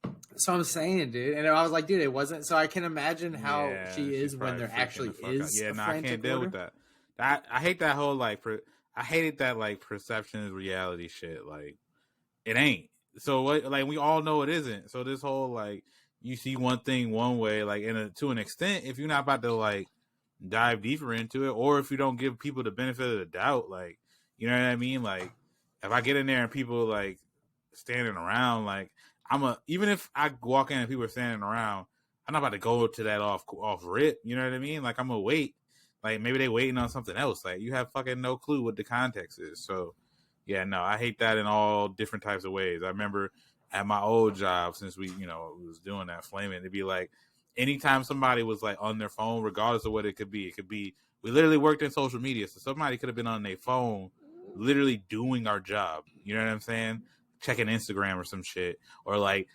S2: That's what I'm saying, dude. And I was like, dude, it wasn't. So I can imagine how she is when there actually is.
S1: Yeah, no, I can't deal with that. I hate that whole I hated that like perception is reality shit. Like it ain't. So what? Like we all know it isn't. So this whole like you see one thing one way, like to an extent, if you're not about to like dive deeper into it, or if you don't give people the benefit of the doubt, like, you know what I mean? Like if I get in there and people like standing around, like even if I walk in and people are standing around, I'm not about to go to that off rip, you know what I mean? Like I'm gonna wait, like maybe they waiting on something else, like you have fucking no clue what the context is. So yeah, no, I hate that in all different types of ways. I remember at my old job, since we was doing that flaming, it'd be like anytime somebody was like on their phone, regardless of what it could be, we literally worked in social media. So somebody could have been on their phone, literally doing our job. You know what I'm saying? Checking Instagram or some shit, or like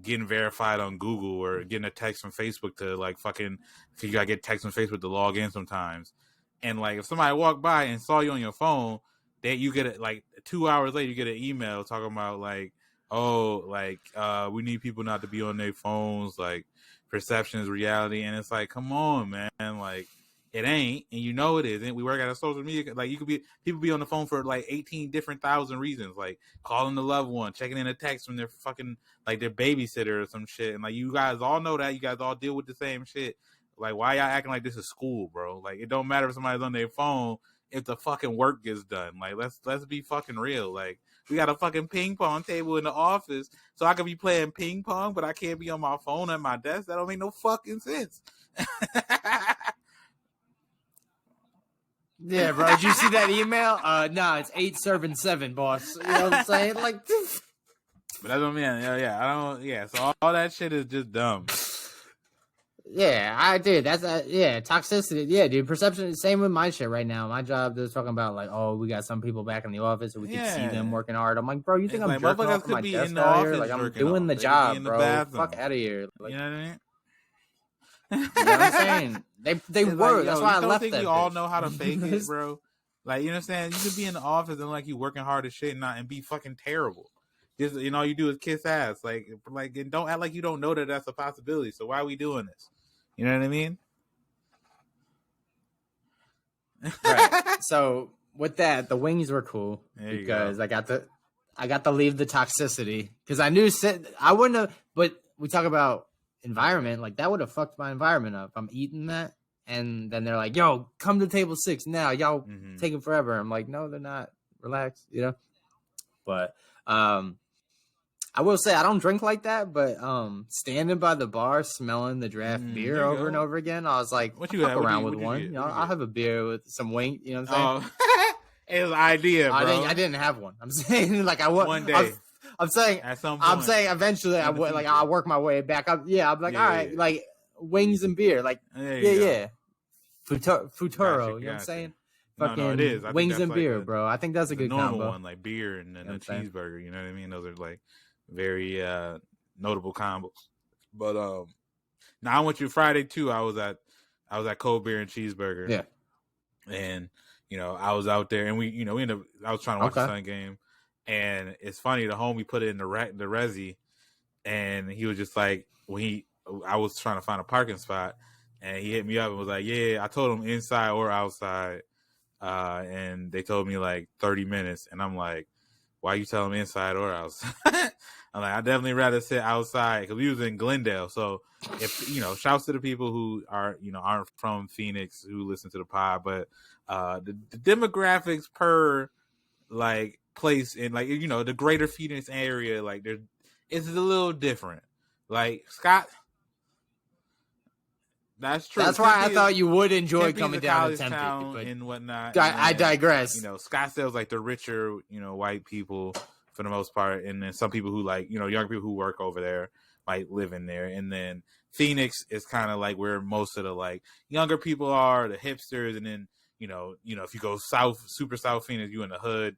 S1: getting verified on Google, or getting a text from Facebook to like fucking, cause you gotta get text from Facebook to log in sometimes. And like if somebody walked by and saw you on your phone, that you get it like 2 hours later, you get an email talking about like, oh, like we need people not to be on their phones, like perception is reality. And it's like, come on, man, like it ain't, and it isn't. We work at a social media, like people be on the phone for like 18 different thousand reasons, like calling the loved one, checking in a text from their fucking like their babysitter or some shit. And like you guys all know that, you guys all deal with the same shit. Like why y'all acting like this is school, bro? Like it don't matter if somebody's on their phone if the fucking work gets done. Like let's be fucking real. Like we got a fucking ping pong table in the office, so I could be playing ping pong, but I can't be on my phone at my desk. That don't make no fucking sense.
S2: Yeah, bro. Did you see that email? Nah, it's 8 serving 7, boss. You know what I'm saying? Like,
S1: but that's what I mean. Yeah, I don't. Yeah, so all that shit is just dumb.
S2: Yeah, I did. That's toxicity. Yeah, dude. Perception. Same with my shit right now. My job, they're talking about like, oh, we got some people back in the office, and we can see them working hard. I'm like, bro, you think I'm jerking off my desk out here? Like, I'm doing the job, bro. Fuck out of here. Like,
S1: you know what I mean?
S2: You know what I'm saying? They were. Like, that's why I left that.
S1: We all know how to fake it, bro. Like, you know what I'm saying? You could be in the office and like you working hard as shit and be fucking terrible. Just, all you do is kiss ass. Like, and don't act like you don't know that that's a possibility. So why are we doing this? You know what I mean?
S2: Right. So with that, the wings were cool because I got to leave the toxicity because I knew I wouldn't have. But we talk about environment, like that would have fucked my environment up. I'm eating that, and then they're like, "Yo, come to table 6 now." Y'all taking forever. I'm like, no, they're not. Relax, But I I will say I don't drink like that, but standing by the bar, smelling the draft beer over and over again, I was like,
S1: what
S2: I'll
S1: you
S2: fuck
S1: got?
S2: around
S1: What
S2: with
S1: you
S2: one.
S1: get?
S2: You know, I'll have a beer with some wing. You know what I'm saying?
S1: Oh, it was an idea, bro.
S2: I didn't have one. I'm saying like I
S1: one day.
S2: I'm saying
S1: at some point.
S2: I'm saying eventually I would like I'll work my way back up. Yeah, I'm like all right, like wings and beer, like yeah. Futuro, you know what I'm saying? Fucking
S1: no, it is. I
S2: wings and beer, bro. I think that's a good
S1: normal
S2: combo.
S1: one, like beer and then a cheeseburger. You know what I mean? Those are like very notable combos. But now I went to Friday too. I was at Cold Beer and Cheeseburger.
S2: Yeah,
S1: and I was out there, and we ended up. I was trying to watch the Sun game, and it's funny. The homie put it in the resi, and he was just like I was trying to find a parking spot. And he hit me up and was like, yeah, I told him inside or outside. And they told me like 30 minutes. And I'm like, why you telling me inside or outside? I'm like, I'd definitely rather sit outside because we was in Glendale. So if, shouts to the people who are, aren't from Phoenix who listen to the pod. But the demographics per like place in like, the greater Phoenix area, like it's a little different. Like Scott. That's true.
S2: That's why I thought you would enjoy coming down to Tempe
S1: but and whatnot.
S2: I digress.
S1: Scottsdale's like the richer, white people for the most part, and then some people who like, younger people who work over there might live in there. And then Phoenix is kind of like where most of the like younger people are, the hipsters, and then if you go south, super South Phoenix, you in the hood.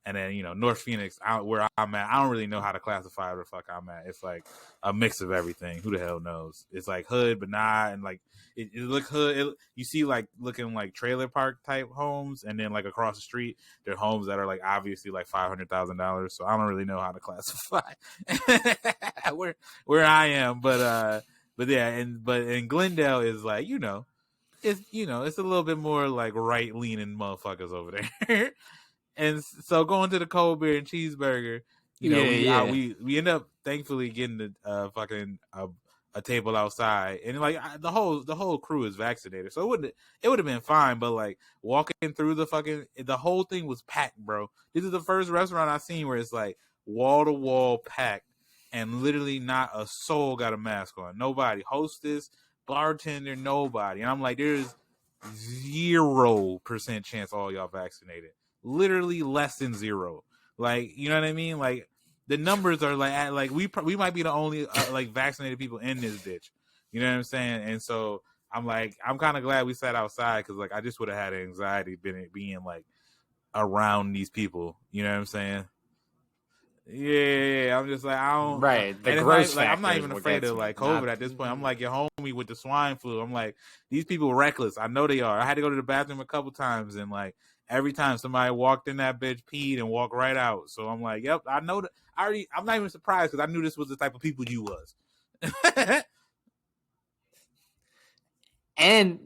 S1: And then, North Phoenix, where I'm at, I don't really know how to classify where the fuck I'm at. It's like a mix of everything. Who the hell knows? It's like hood, but not. And like, it look hood. You see like looking like trailer park type homes. And then like across the street, there are homes that are like obviously like $500,000. So I don't really know how to classify where I am. But yeah. But in Glendale is like, it's a little bit more like right leaning motherfuckers over there. And so going to the Cold Beer and Cheeseburger, we end up thankfully getting the fucking a table outside, and like the whole crew is vaccinated, so it would have been fine. But like walking through the whole thing was packed, bro. This is the first restaurant I've seen where it's like wall to wall packed, and literally not a soul got a mask on. Nobody, hostess, bartender, nobody. And I'm like, there's 0% chance all y'all vaccinated. Literally less than 0. Like, you know what I mean? Like the numbers are like we might be the only like vaccinated people in this bitch. You know what I'm saying? And so I'm like, I'm kind of glad we sat outside because like I just would have had anxiety being like around these people. You know what I'm saying? Yeah, I'm just like I don't.
S2: Right, the gross
S1: like I'm not even afraid of like COVID at this point. I'm like your homie with the swine flu. I'm like these people reckless. I know they are. I had to go to the bathroom a couple times and like every time somebody walked in that bitch, peed and walked right out. So I'm like, yep, I know that. I'm not even surprised because I knew this was the type of people you was.
S2: And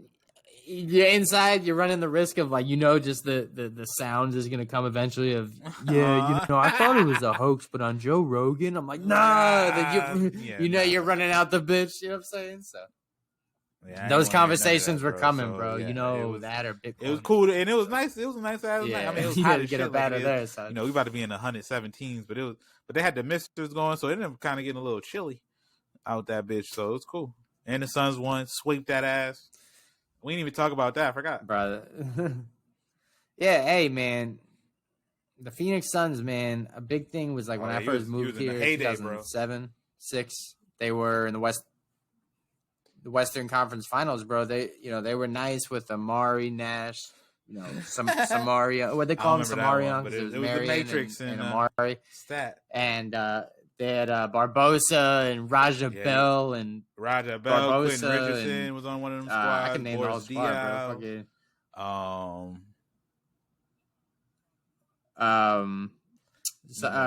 S2: you're inside, you're running the risk of like, just the sounds is going to come eventually of, I thought it was a hoax, but on Joe Rogan, I'm like, you're running out the bitch. You know what I'm saying? So those conversations were coming, bro. Yeah, that or Bitcoin.
S1: It was cool, and it was nice. It was a nice night. I mean, it was
S2: you
S1: hot
S2: had to
S1: as
S2: get
S1: shit,
S2: up out of there.
S1: So. We about to be in the 117s, but they had the misters going, so it ended up kind of getting a little chilly out that bitch. So it was cool. And the Suns won, sweep that ass. We didn't even talk about that. I forgot,
S2: brother. Yeah, hey man, the Phoenix Suns, man. A big thing was like when I first moved here, in 2007, 6. They were in the Western Conference Finals, bro. They were nice with Amari, Nash, Samaria. What they call him, Samarion,
S1: but it was the Matrix
S2: and Amari.
S1: Stat.
S2: And they had Barbosa and Raja Bell and
S1: Raja Bell,
S2: Barbosa
S1: Quentin Richardson was on one of them squads.
S2: I can name the whole squad, bro.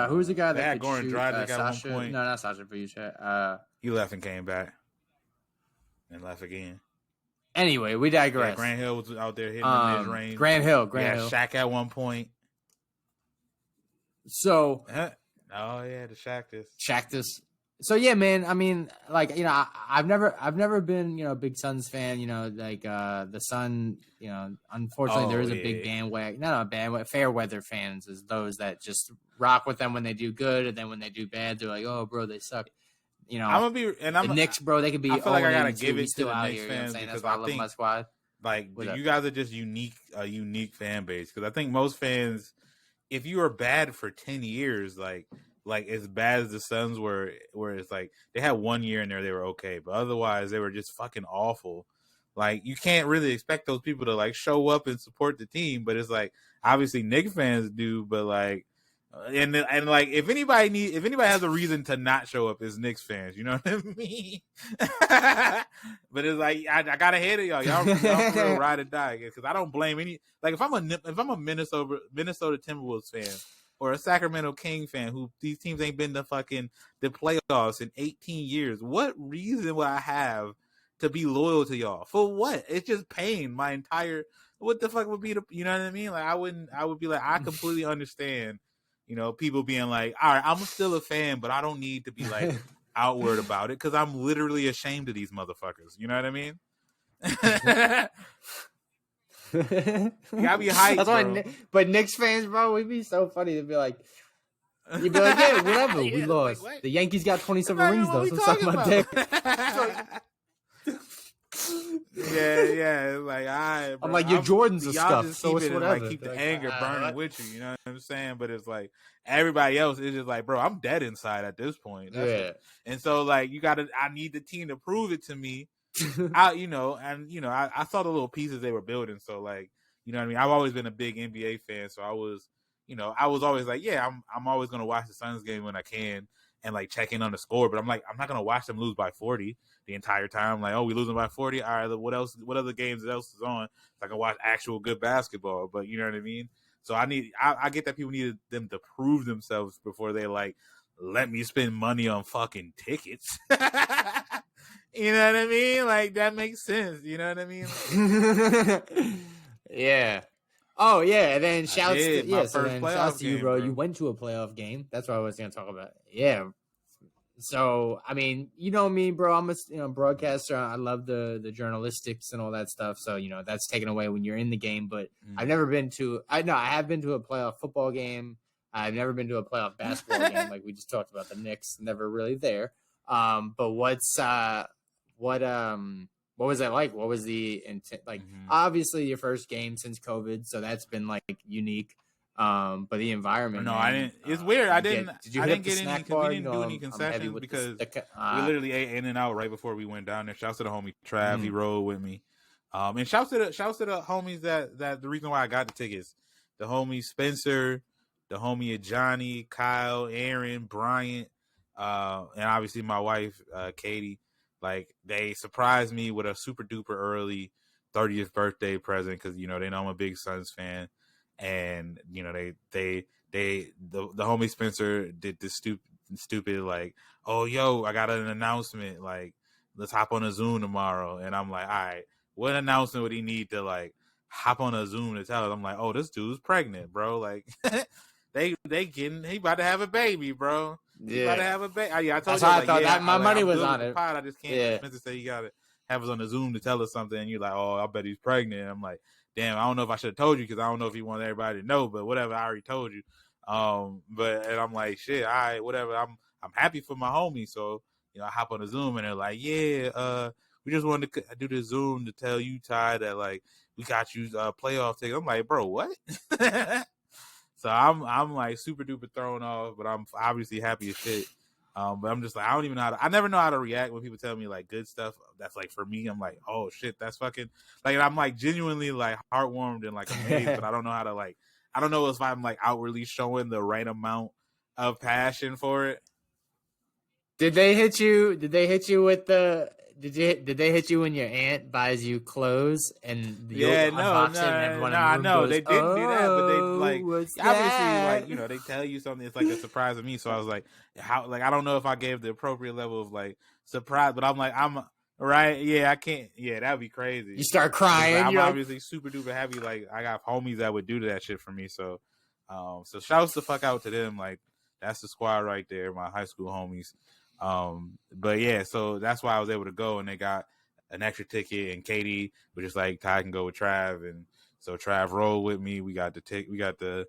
S2: Who was the guy that could
S1: Goran
S2: shoot?
S1: Dragic at
S2: Sasha?
S1: one point.
S2: No, not Sasha Vujic.
S1: He left and came back, and left again.
S2: Anyway, we digress.
S1: Yeah, Grant Hill was out there hitting the mid-range.
S2: Grant Hill.
S1: Shaq at one point.
S2: So,
S1: oh yeah, the Shaq this.
S2: Shaq this. So yeah, man. I mean, like, I've never been, a big Suns fan. Like the Sun. Unfortunately, there
S1: Oh
S2: is a big
S1: yeah.
S2: bandwagon. Not a bandwagon. Fair weather fans is those that just rock with them when they do good, and then when they do bad, they're like, oh, bro, they suck.
S1: I'm gonna be, and
S2: The Knicks, bro, they could
S1: I
S2: be
S1: feel like
S2: 0
S1: I
S2: and
S1: gotta
S2: 82.
S1: give
S2: We
S1: it to
S2: still
S1: the
S2: out
S1: Knicks
S2: here. You know what I'm
S1: fans
S2: saying? That's
S1: because
S2: why I
S1: I
S2: love my
S1: think
S2: squad.
S1: like
S2: What up?
S1: you guys are just a unique fan base. Because I think most fans, if you were bad for 10 years, like as bad as the Suns were, where it's like they had 1 year in there they were okay, but otherwise they were just fucking awful. Like you can't really expect those people to like show up and support the team, but it's like obviously Knicks fans do, but like and like if anybody has a reason to not show up, is Knicks fans. You know what I mean? But it's like I got ahead of y'all. Y'all for real ride or die, because I don't blame any. Like if I'm a Minnesota Timberwolves fan or a Sacramento King fan, who these teams ain't been to fucking the playoffs in 18 years, what reason would I have to be loyal to y'all? For what? It's just pain. My entire, what the fuck would be the, you know what I mean? Like I would be like, I completely understand, people being like, all right, I'm still a fan, but I don't need to be like outward about it, because I'm literally ashamed of these motherfuckers. You know what I mean? You gotta be hyped,
S2: That's why.
S1: bro.
S2: But Knicks fans, bro, it'd be so funny to be like, you'd be like, yeah, whatever, we
S1: Yeah,
S2: lost.
S1: like,
S2: The Yankees got
S1: that's
S2: 27
S1: not even
S2: rings
S1: what
S2: though,
S1: we
S2: so suck
S1: talking
S2: my
S1: about.
S2: dick.
S1: Yeah. It's like, all right, bro.
S2: I'm like, your Jordans are
S1: y'all
S2: scuffed,
S1: just
S2: so
S1: keep
S2: it's
S1: it and like
S2: whatever.
S1: keep the
S2: Like,
S1: anger burning
S2: what?
S1: with you. You know what I'm saying? But it's like everybody else is just like, bro, I'm dead inside at this point.
S2: Yeah.
S1: And so like I need the team to prove it to me. I saw the little pieces they were building. So like, you know what I mean? I've always been a big NBA fan, so I was always like, yeah, I'm always gonna watch the Suns game when I can and like check in on the score. But I'm like, I'm not gonna watch them lose by 40 the entire time. Like, oh, we losing by 40. All right, what else? What other games else is on? So I can watch actual good basketball. But you know what I mean? So I get that people needed them to prove themselves before they like let me spend money on fucking tickets. You know what I mean? Like that makes sense. You know what I mean?
S2: Yeah. Oh yeah, and then
S1: I did my
S2: so
S1: first
S2: then shouts
S1: playoff
S2: to you,
S1: game,
S2: bro. You
S1: bro.
S2: went to a playoff game. That's what I was gonna talk about. Yeah. So I mean, you know me, bro. I'm a broadcaster. I love the journalistics and all that stuff. So that's taken away when you're in the game. But I've never been to. I have been to a playoff football game. I've never been to a playoff basketball game. Like we just talked about the Knicks. Never really there. But what was that like? What was the intent? Like obviously your first game since COVID, so that's been like unique. But the environment,
S1: No, I
S2: man.
S1: didn't. It's weird. I
S2: Did you
S1: I
S2: hit
S1: didn't
S2: the
S1: get any
S2: snack
S1: because we
S2: bar?
S1: didn't do any
S2: I'm heavy
S1: concessions
S2: with
S1: because
S2: the
S1: we literally ate In-N-Out right before we went down there. Shouts to the homie Trav. He rode with me. And shouts to the homies that the reason why I got the tickets. The homie Spencer, the homie Johnny, Kyle, Aaron, Bryant, and obviously my wife Katie. Like they surprised me with a super duper early 30th birthday present because they know I'm a big Suns fan, and the homie Spencer did this stupid like, oh yo, I got an announcement, like let's hop on a Zoom tomorrow. And I'm like, all right, what announcement would he need to like hop on a Zoom to tell us? I'm like, oh, this dude's pregnant, bro. Like he about to have a baby, bro. He about to have a baby. Yeah, I told
S2: That's
S1: you,
S2: how I
S1: like,
S2: thought.
S1: yeah,
S2: That my money
S1: I'm
S2: was
S1: good
S2: on
S1: with the
S2: it.
S1: pod. I just can't.
S2: Yeah.
S1: Spencer said you gotta have us on the Zoom to tell us something. And you're like, oh, I bet he's pregnant. And I'm like, damn, I don't know if I should have told you because I don't know if he wanted everybody to know, but whatever, I already told you. And I'm like, shit, all right, whatever. I'm happy for my homie. So, I hop on the Zoom and they're like, yeah, we just wanted to do the Zoom to tell you, Ty, that like we got you playoff tickets. I'm like, bro, what? So I'm like super duper thrown off, but I'm obviously happy as shit. But I'm just like, I don't even know I never know how to react when people tell me like good stuff. That's like for me, I'm like, oh shit, that's fucking like, I'm like genuinely like heartwarmed and like amazed, but I don't know how to like, I don't know if I'm like outwardly showing the right amount of passion for it.
S2: Did they hit you? Did they hit you with the? Did they hit you when your aunt buys you clothes and you'll unbox it and everyone in the
S1: I
S2: room
S1: know
S2: goes,
S1: they didn't do that, but they like
S2: what's
S1: obviously
S2: that?
S1: like they tell you something. It's like a surprise to me. So I was like, how like I don't know if I gave the appropriate level of like surprise, but I'm like I'm right. Yeah, I can't. Yeah, that'd be crazy.
S2: You start crying.
S1: Like, I'm
S2: you're
S1: obviously super duper happy. Like I got homies that would do that shit for me. So, so shouts the fuck out to them. Like that's the squad right there, my high school homies. But yeah, so that's why I was able to go, and they got an extra ticket, and Katie was just like, Ty can go with Trav, and so Trav rolled with me. We got the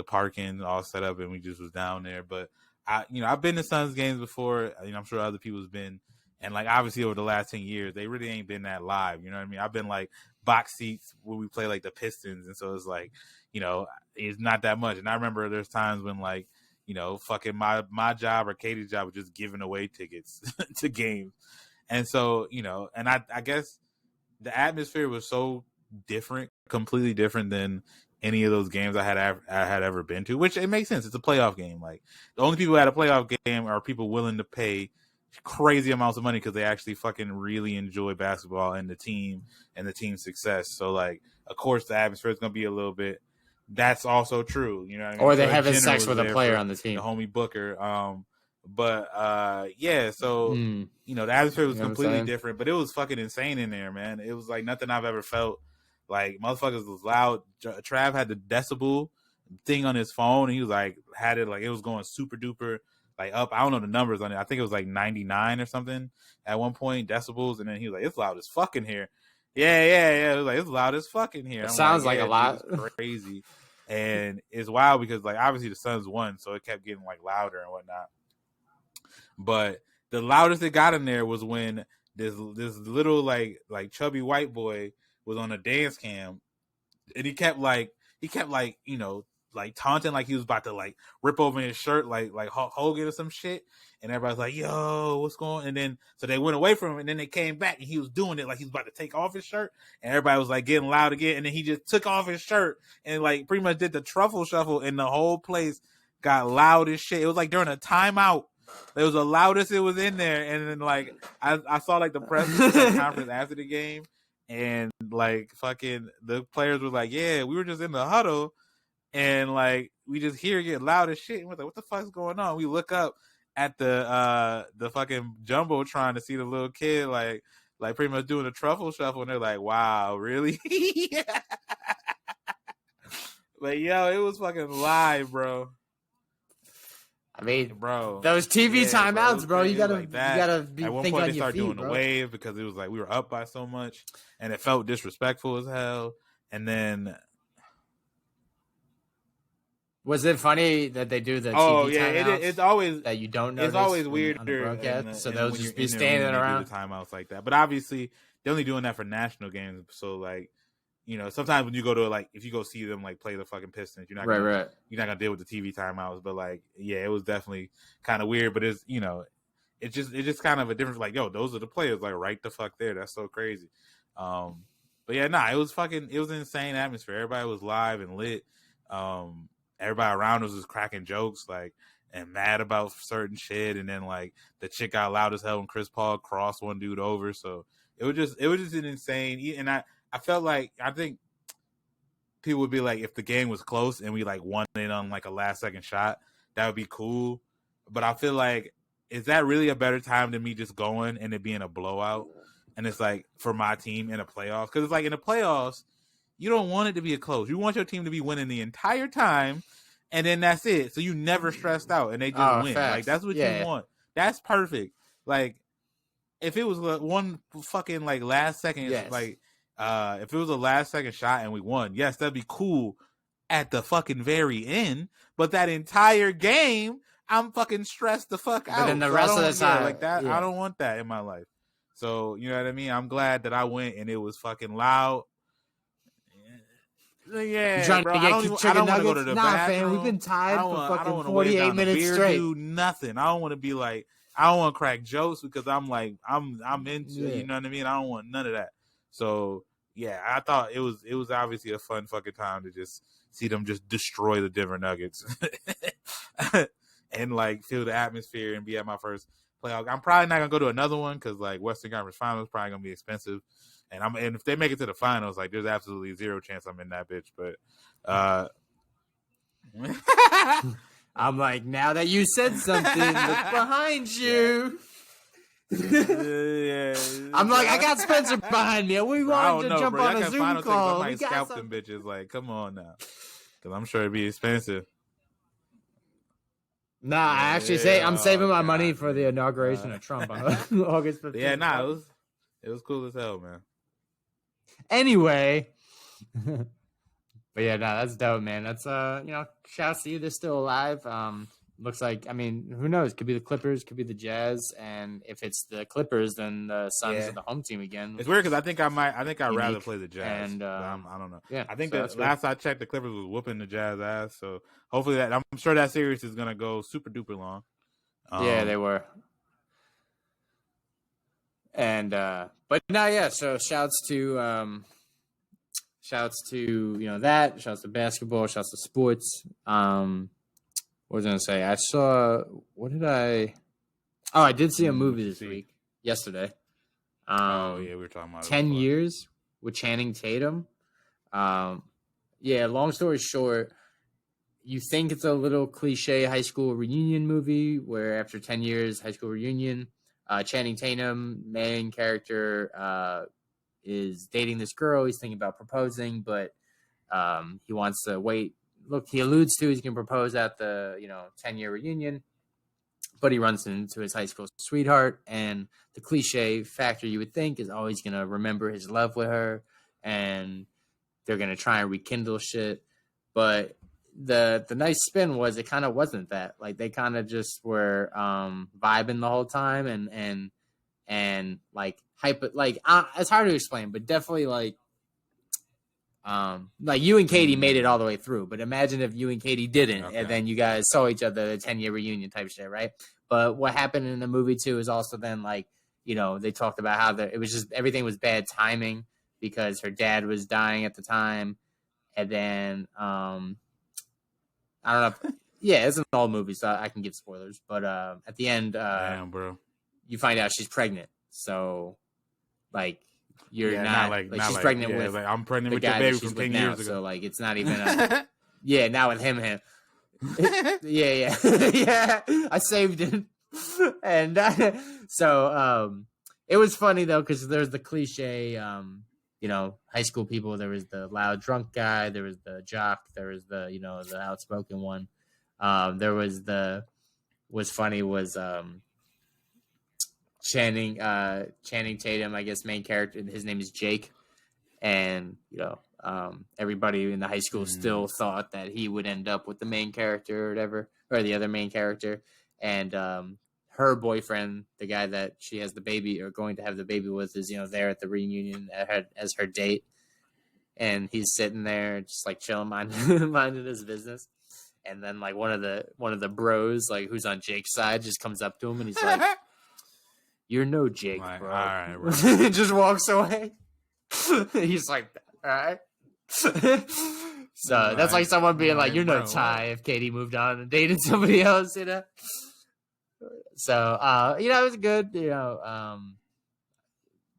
S1: parking all set up, and we just was down there. But I've been to Suns games before. I'm sure other people's been, and like obviously over the last 10 years, they really ain't been that live. You know what I mean? I've been like box seats when we play like the Pistons, and so it's like, it's not that much. And I remember there's times when like, fucking my job or Katie's job was just giving away tickets to games. And so, and I guess the atmosphere was so different, completely different than any of those games I had ever been to, which it makes sense. It's a playoff game. Like the only people who had a playoff game are people willing to pay crazy amounts of money because they actually fucking really enjoy basketball and the team's success. So like, of course the atmosphere is going to be a little bit. That's also true. You know what I mean?
S2: Or they're
S1: so
S2: having sex with a player on the team.
S1: The homie Booker. Yeah, so the atmosphere was completely different, but it was fucking insane in there, man. It was like nothing I've ever felt. Like motherfuckers was loud. Trav had the decibel thing on his phone, and he was like had it like it was going super duper like up. I don't know the numbers on it. I think it was like 99 or something at one point decibels, and then he was like, "It's loud as fuck in here." Yeah. It was like it's loud as fuck in here.
S2: It sounds like a lot.
S1: It's crazy, and it's wild because like obviously the Suns won, so it kept getting like louder and whatnot. But the loudest it got in there was when this little like chubby white boy was on a dance cam, and he kept like like taunting like he was about to like rip open his shirt like Hulk Hogan or some shit, and everybody's like, "Yo, what's going on?" And then so they went away from him, and then they came back, and he was doing it like he was about to take off his shirt, and everybody was like getting loud again, and then he just took off his shirt and like pretty much did the truffle shuffle, and the whole place got loud as shit. It was like during a timeout. It was the loudest it was in there, and then like I saw like the press conference after the game, and like fucking the players were like, "Yeah, we were just in the huddle, and like we just hear it get loud as shit." And we're like, "What the fuck's going on?" We look up at the fucking jumbotron to see the little kid like pretty much doing a truffle shuffle, and they're like, "Wow, really?" Like, yo, it was fucking live, bro.
S2: I mean,
S1: bro,
S2: those TV timeouts, bro. You gotta
S1: like that.
S2: You gotta be
S1: at one
S2: think
S1: point
S2: on
S1: they
S2: your
S1: started
S2: feet,
S1: doing
S2: bro.
S1: the wave because it was like we were up by so much, and it felt disrespectful as hell. And then,
S2: was it funny that they do the TV timeouts?
S1: It's always
S2: that you don't notice.
S1: It's always weirder
S2: on the broadcast, so they'll just be
S1: in the
S2: standing
S1: arena,
S2: around
S1: do the timeouts like that. But obviously, they're only doing that for national games. So like, sometimes when you go to like if you go see them like play the fucking Pistons, you're not gonna deal with the TV timeouts. But like, yeah, it was definitely kind of weird. But it's it's just kind of a different like, yo, those are the players, like right the fuck there. That's so crazy. But yeah, it was an insane atmosphere. Everybody was live and lit. Everybody around us was cracking jokes like and mad about certain shit, and then like the chick got loud as hell when Chris Paul crossed one dude over. So it was just an insane. And I felt like I think people would be like, if the game was close and we like won it on like a last second shot, that would be cool. But I feel like, is that really a better time than me just going and it being a blowout? And it's like for my team in a playoff, because it's like in the playoffs, you don't want it to be a close. You want your team to be winning the entire time, and then that's it. So you never stressed out, and they just win.
S2: Facts.
S1: Like that's what you want. That's perfect. Like if it was one fucking like last second, like if it was a last second shot and we won, yes, that'd be cool at the fucking very end. But that entire game, I'm fucking stressed the fuck out.
S2: But then the rest of the time,
S1: like that, I don't want that in my life. So you know what I mean? I'm glad that I went and it was fucking loud. Yeah,
S2: you trying
S1: bro,
S2: to get chicken nuggets?
S1: Go to the
S2: nah,
S1: bathroom.
S2: fam, we've been tied for fucking 48
S1: minutes
S2: minutes straight.
S1: Nothing. I don't want to be like, I don't want to crack jokes because I'm like, I'm into it. You know what I mean? I don't want none of that. So yeah, I thought it was obviously a fun fucking time to just see them just destroy the Denver Nuggets and like feel the atmosphere and be at my first playoff. I'm probably not gonna go to another one because like Western Conference Finals is probably gonna be expensive. And if they make it to the finals, like there's absolutely zero chance I'm in that bitch. But
S2: I'm like, now that you said something, look behind you.
S1: Yeah.
S2: I'm like, I got Spencer behind me. We wanted to jump on a Zoom call.
S1: I might scalp them bitches. Like, come on now, because I'm sure it'd be expensive.
S2: Nah, I actually say I'm saving my money for the
S1: man.
S2: inauguration of Trump on August 15th.
S1: Yeah, nah, it was cool as hell, man.
S2: Anyway, but yeah, no, that's dope, man. That's shouts to you. They're still alive. Looks like, I mean, who knows? Could be the Clippers, could be the Jazz, and if it's the Clippers, then the Suns are the home team again.
S1: It's weird because I think I'd rather play the Jazz.
S2: And
S1: I don't know.
S2: Yeah,
S1: I think
S2: so
S1: that last I checked, the Clippers was whooping the Jazz ass. So hopefully I'm sure that series is gonna go super duper long.
S2: Yeah, they were. And but no, yeah. So shouts to that. Shouts to basketball. Shouts to sports. What was I gonna say? I saw. What did I? Oh, I did see a movie this week. Yesterday.
S1: We were talking about
S2: 10 years with Channing Tatum. Yeah. Long story short, you think it's a little cliche high school reunion movie where after 10 years, high school reunion, Channing Tatum, main character, is dating this girl. He's thinking about proposing, but he wants to wait. Look, he alludes to he's going to propose at the 10-year reunion, but he runs into his high school sweetheart, and the cliche factor you would think is always going to remember his love with her, and they're going to try and rekindle shit. But the nice spin was it kind of wasn't that. Like they kind of just were vibing the whole time, and like hype. Like it's hard to explain, but definitely like you and Katie made it all the way through, but imagine if you and Katie didn't, and then you guys saw each other at the 10-year reunion type shit, right? But what happened in the movie too is also then like, they talked about how it was just everything was bad timing because her dad was dying at the time, and then I don't know. Yeah, it's an old movie, so I can give spoilers. But at the end,
S1: damn, bro,
S2: you find out she's pregnant. So, like. You're not she's pregnant with
S1: I'm pregnant with
S2: your
S1: baby from 10 years ago.
S2: So like it's not even now with him. yeah. Yeah. I saved it. And so it was funny though, because there's the cliche high school people. There was the loud drunk guy, there was the jock, there was the the outspoken one. There was what's funny was Channing Tatum, I guess, main character. His name is Jake, and everybody in the high school still thought that he would end up with the main character or whatever, or the other main character. And her boyfriend, the guy that she has the baby or going to have the baby with, is there at the reunion as her date, and he's sitting there just like chilling, minding his business. And then like one of the bros, like who's on Jake's side, just comes up to him and he's like. You're no Jake, bro. All right, bro. Just walks away. He's like, all right. So that's like someone being like, you're no Ty if Katie moved on and dated somebody else, So, it was good,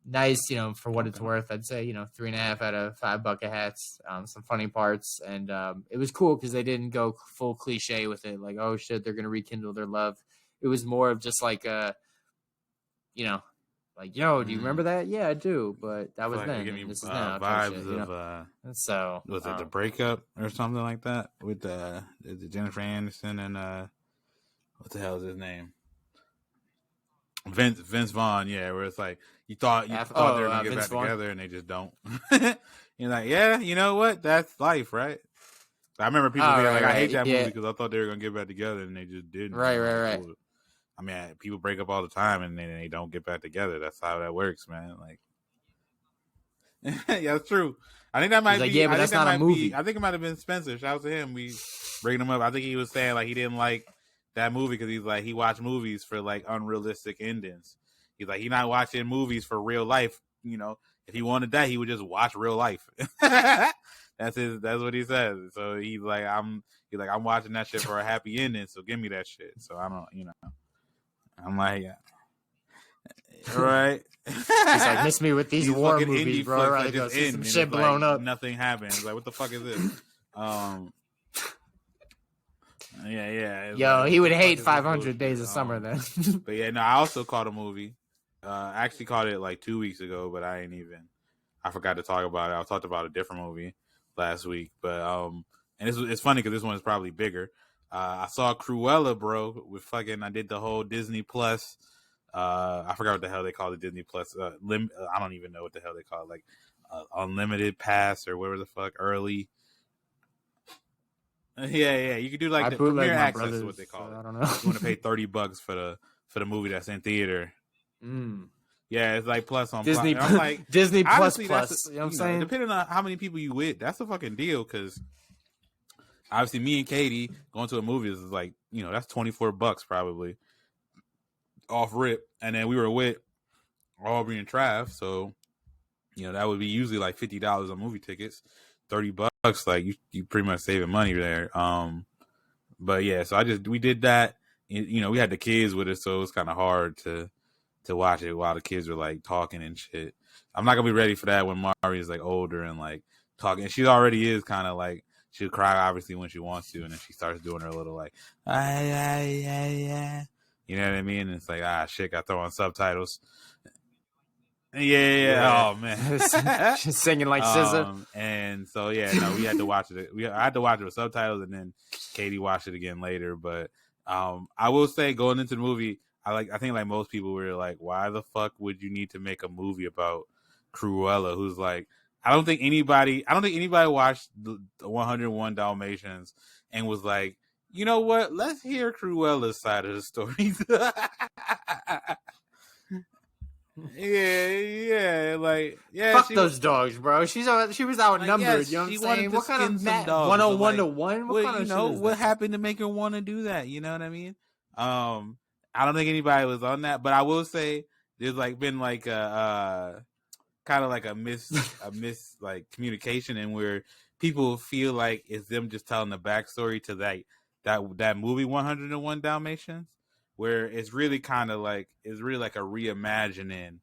S2: nice, for what it's worth. I'd say, 3.5 out of 5 bucket hats, some funny parts. And it was cool because they didn't go full cliche with it. Like, oh shit, they're going to rekindle their love. It was more of just like like, yo, do you remember that? Yeah, I do, but that was
S1: like
S2: then. This is now.
S1: Vibes
S2: shit,
S1: of
S2: so
S1: was it the breakup or something like that with the Jennifer Aniston and what the hell is his name? Vince Vaughn, yeah, where it's like you thought they were gonna get back together and they just don't. You're like, yeah, you know what? That's life, right? I remember people being like, I hate that movie because I thought they were gonna get back together and they just didn't.
S2: Right.
S1: I mean, people break up all the time and then they don't get back together. That's how that works, man. Like, yeah, it's true. I think that might be.
S2: Yeah, but that's not a movie.
S1: I think it might have been Spencer. Shout out to him. We bringing him up. I think he was saying like he didn't like that movie because he's like he watched movies for like unrealistic endings. He's like he's not watching movies for real life. If he wanted that, he would just watch real life. That's what he says. So he's like I'm watching that shit for a happy ending. So give me that shit. So I don't. I'm like, right.
S2: He's like, miss me with these war movies, bro. I'd rather go see some shit blown up.
S1: Nothing happens. Like, what the fuck is this? Yeah.
S2: Yo, he would hate 500 Days of Summer then.
S1: But yeah, no, I also caught a movie. I actually caught it like 2 weeks ago, but I forgot to talk about it. I talked about a different movie last week, but and it's funny because this one is probably bigger. I saw Cruella, bro. With fucking, I did the whole Disney Plus. I forgot what the hell they call it, Disney Plus. I don't even know what the hell they call it, like unlimited pass or whatever the fuck, early. Yeah. You could do like the premiere access is what they call it.
S2: I don't know.
S1: You want to pay $30 for the movie that's in theater. Yeah, it's like plus on
S2: Disney.
S1: I'm like
S2: Disney Plus
S1: honestly,
S2: Plus. You know what I'm saying?
S1: Depending on how many people you with, that's a fucking deal. Because obviously, me and Katie going to a movie is like, that's $24 probably off rip, and then we were with Aubrey and Trav, so that would be usually like $50 on movie tickets. $30, like you pretty much saving money there. But yeah, so we did that. We had the kids with us, so it was kind of hard to watch it while the kids were like talking and shit. I'm not gonna be ready for that when Mari is like older and like talking. She already is kind of like, she'll cry obviously when she wants to, and then she starts doing her little like yeah. You know what I mean? And it's like, shit, got throw on subtitles. Yeah. Oh man,
S2: she's singing like SZA.
S1: And so we had to watch it. I had to watch it with subtitles, and then Katie watched it again later. But I will say, going into the movie, I think like most people were like, why the fuck would you need to make a movie about Cruella, who's like, I don't think anybody watched the 101 Dalmatians and was like, you know what? Let's hear Cruella's side of the story.
S2: Fuck those dogs, bro. She was outnumbered. You know what I'm saying? What kind of 101 to 1? What kind of shit is
S1: what
S2: that?
S1: happened to make her want to do that? You know what I mean? I don't think anybody was on that, but I will say there's like been like a kind of like a miss like communication, and where people feel like it's them just telling the backstory to that movie 101 Dalmatians, where it's really kind of like a reimagining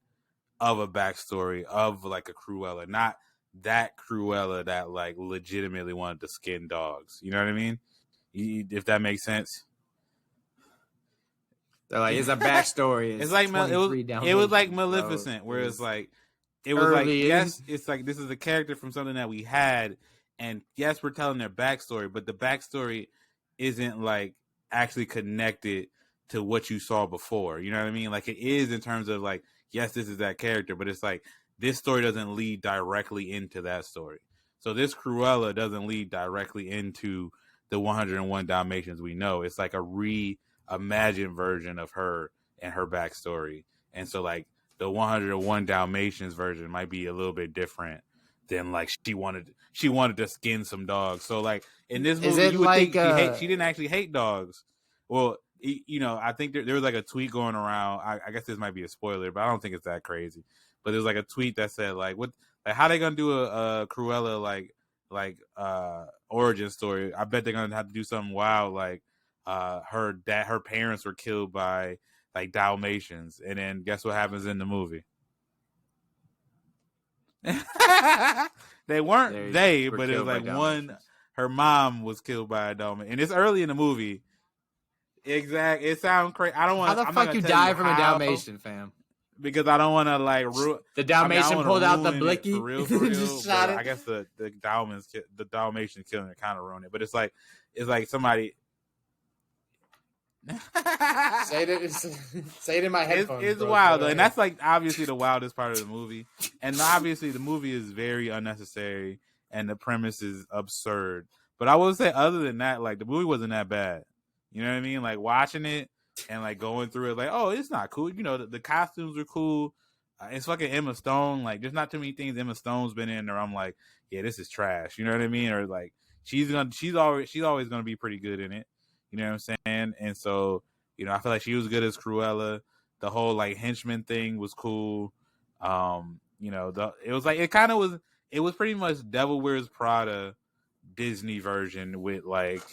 S1: of a backstory of like a Cruella, not that Cruella that like legitimately wanted to skin dogs. You know what I mean? If that makes sense.
S2: They're like, it's a backstory.
S1: It's like it was like Maleficent, where it's like it was like, yes, it's like this is a character from something that we had, and yes, we're telling their backstory, but the backstory isn't like actually connected to what you saw before. You know what I mean? Like it is in terms of like, yes, this is that character, but it's like this story doesn't lead directly into that story. So this Cruella doesn't lead directly into the 101 Dalmatians we know. It's like a reimagined version of her and her backstory. And so like the 101 Dalmatians version might be a little bit different than like she wanted to skin some dogs. So like in this movie, you would think she didn't actually hate dogs. Well, I think there was like a tweet going around. I guess this might be a spoiler, but I don't think it's that crazy. But there's like a tweet that said like, what, like how they gonna do a Cruella like origin story? I bet they're gonna have to do something wild, like her parents were killed by like Dalmatians, and then guess what happens in the movie? They weren't but it was like her mom was killed by a Dalmatian, and it's early in the movie. Exactly. It sounds crazy. I don't want.
S2: How the fuck you die from a Dalmatian, fam?
S1: Because I don't want to like ruin.
S2: The Dalmatian pulled out the blicky.
S1: For real.
S2: Just shot it.
S1: I guess the Dalmatian killing it kind of ruined it. But it's like somebody.
S2: Say it in my headphones.
S1: It's wild though, and that's like obviously the wildest part of the movie. And obviously the movie is very unnecessary, and the premise is absurd. But I will say, other than that, like the movie wasn't that bad. You know what I mean? Like watching it and like going through it, like, oh, it's not cool. The costumes are cool. It's fucking Emma Stone. Like, there's not too many things Emma Stone's been in, or I'm like, yeah, this is trash. You know what I mean? Or like, she's always gonna be pretty good in it. You know what I'm saying? And so, I feel like she was good as Cruella. The whole like henchman thing was cool. It was pretty much Devil Wears Prada Disney version with like.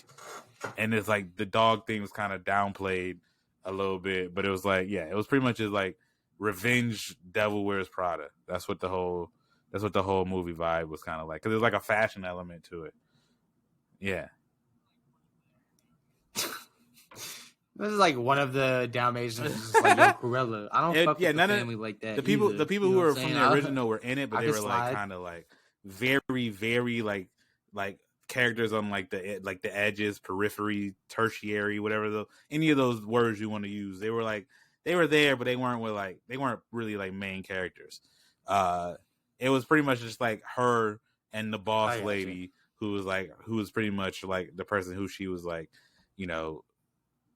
S1: And it's like the dog thing was kind of downplayed a little bit, but it was like, yeah, it was pretty much just like revenge Devil Wears Prada. That's what the whole movie vibe was kind of like, because there's like a fashion element to it. Yeah.
S2: This is like one of the Dalmatians, like yo, Cruella. I don't fuck with the family like that.
S1: The people who were from the original were in it, but they were like kind of like very, very like characters on like the edges, periphery, tertiary, whatever any of those words you want to use. They were there, but they weren't really like main characters. It was pretty much just like her and the boss lady who was pretty much like the person who she was like, you know,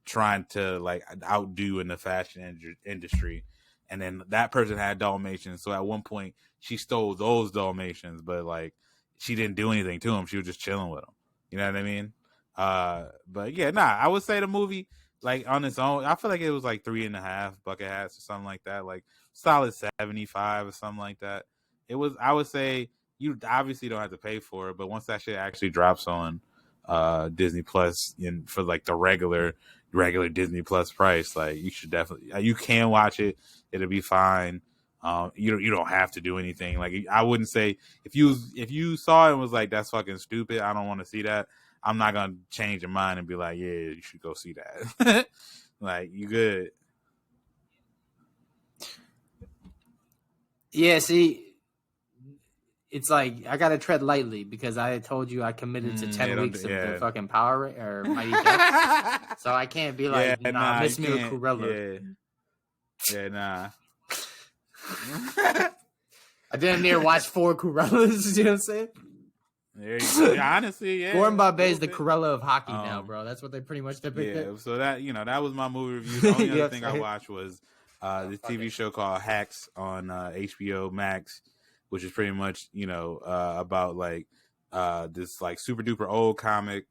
S1: trying to like outdo in the fashion industry. And then that person had Dalmatians. So at one point she stole those Dalmatians, but like she didn't do anything to them. She was just chilling with them. You know what I mean? But yeah, I would say the movie, like on its own, I feel like it was like 3.5 bucket hats or something like that. Like solid 75 or something like that. It was, I would say, you obviously don't have to pay for it, but once that shit actually drops on Disney Plus for like the regular Disney Plus price, like you should definitely, you can watch it. It'll be fine. You don't have to do anything. Like I wouldn't say if you saw it and was like, that's fucking stupid, I don't want to see that, I'm not gonna change your mind and be like, yeah, you should go see that. Like you good.
S2: Yeah, see, it's like I gotta tread lightly because I told you I committed to 10 weeks of the fucking Power or Mighty Ducks, so I can't be like, nah, miss me with Cruella.
S1: Yeah, nah.
S2: I didn't near watch 4 Cruellas. You know what I'm saying?
S1: There you go. Yeah, honestly, yeah.
S2: Gordon Bombay is the Cruella of hockey now, bro. That's what they pretty much depicted.
S1: Yeah, so that was my movie review. The only other thing I watched was this TV show called Hacks on HBO Max, which is pretty much about like this like super duper old comic,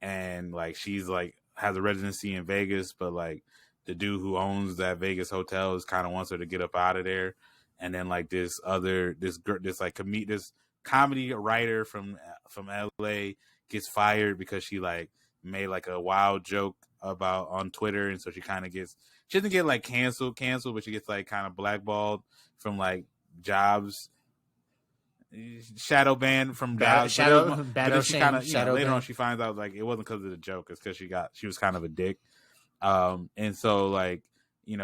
S1: and like she's like has a residency in Vegas, but like the dude who owns that Vegas hotel is kind of wants her to get up out of there, and then like this comedy writer from LA gets fired because she like made like a wild joke about on Twitter, and so she doesn't get like canceled, but she gets like kind of blackballed from like jobs, shadow banned from jobs. Later on she finds out like it wasn't because of the joke, it's because she was kind of a dick, and so like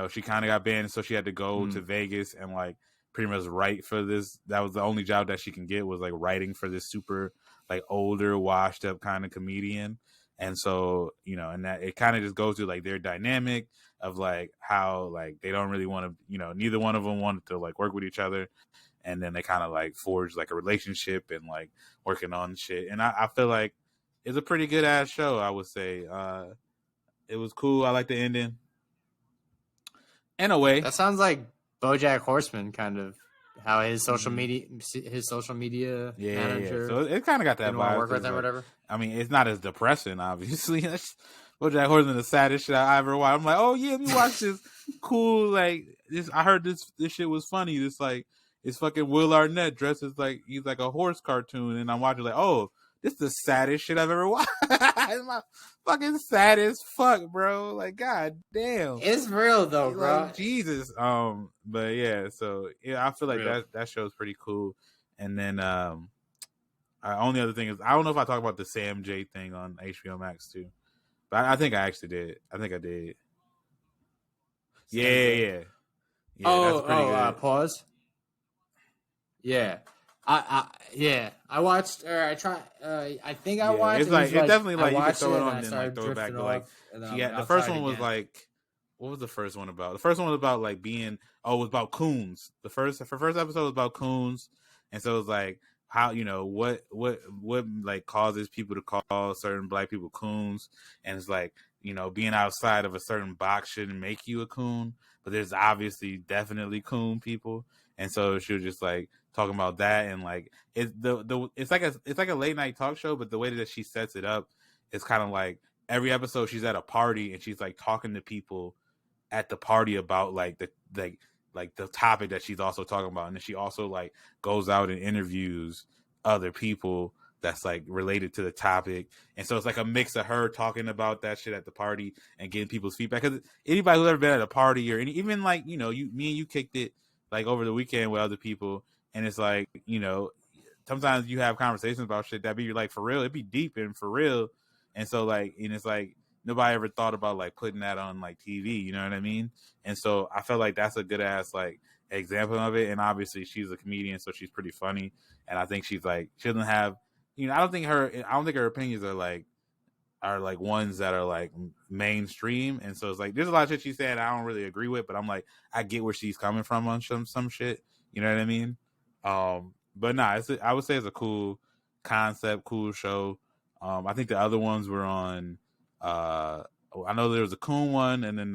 S1: she kind of got banned, so she had to go to Vegas and like pretty much write for this. That was the only job that she can get, was like writing for this super like older washed up kind of comedian. And so and that it kind of just goes through like their dynamic of like how like they don't really want to, neither one of them wanted to like work with each other, and then they kind of like forged like a relationship and like working on shit. And I feel like it's a pretty good ass show, I would say. It was cool. I like the ending in a way.
S2: That sounds like BoJack Horseman, kind of how his social media manager.
S1: Yeah. So it kind of got that vibe.
S2: Work with him, whatever.
S1: I mean, it's not as depressing, obviously. BoJack Horseman, the saddest shit I ever watched. I'm like, oh yeah, let me watch this cool like this. I heard this shit was funny. This like it's fucking Will Arnett dressed as like he's like a horse cartoon, and I'm watching like, oh, this is the saddest shit I've ever watched. It's my fucking sad as fuck, bro. Like, god damn.
S2: It's real though, bro.
S1: Like, Jesus. But yeah, so yeah, I feel like that show's pretty cool. And then only other thing is I don't know if I talk about the Sam J thing on HBO Max too. But I think I actually did. I think I did. Yeah. That's pretty good.
S2: Pause. Yeah. I watched, or I tried. I think I watched.
S1: It's like it's definitely like you can throw it on and then like throw it back. But like, the first one was like, what was the first one about? The first one was about like it was about coons. The first episode was about coons, and so it was like how what like causes people to call certain black people coons, and it's like being outside of a certain box shouldn't make you a coon, but there's obviously definitely coon people, and so she was just like talking about that, and like it's like a late night talk show, but the way that she sets it up is kind of like every episode she's at a party and she's like talking to people at the party about like the topic that she's also talking about, and then she also like goes out and interviews other people that's like related to the topic, and so it's like a mix of her talking about that shit at the party and getting people's feedback. Because anybody who's ever been at a party or even like me and you kicked it like over the weekend with other people, and it's like sometimes you have conversations about shit that be like for real, it'd be deep and for real, and so like and it's like nobody ever thought about like putting that on like TV, you know what I mean? And so I feel like that's a good ass like example of it. And obviously she's a comedian, so she's pretty funny. And I think she's like she doesn't have I don't think her opinions are like ones that are like mainstream, and so it's like there's a lot of shit she said I don't really agree with, but I'm like I get where she's coming from on some shit. You know what I mean? But nah, I would say it's a cool concept, cool show. I think the other ones were on. I know there was a Coon one, and then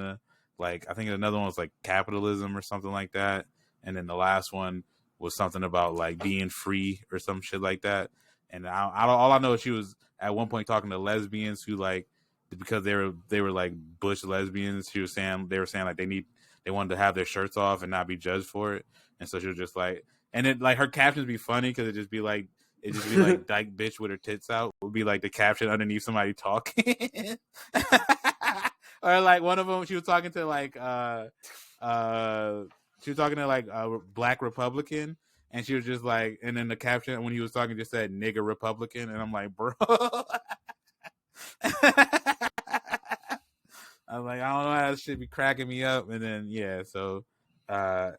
S1: I think another one was like capitalism or something like that, and then the last one was something about like being free or some shit like that. And all I know is she was at one point talking to lesbians who like because they were like butch lesbians. They were saying like they wanted to have their shirts off and not be judged for it. And so she was just like, and it like her captions be funny because it just be like dyke bitch with her tits out would be like the caption underneath somebody talking. Or like one of them, she was talking to like a black Republican, and she was just like, and then the caption when he was talking just said nigga Republican, and I'm like, bro. I was like, I don't know how this shit be cracking me up, and then yeah, so I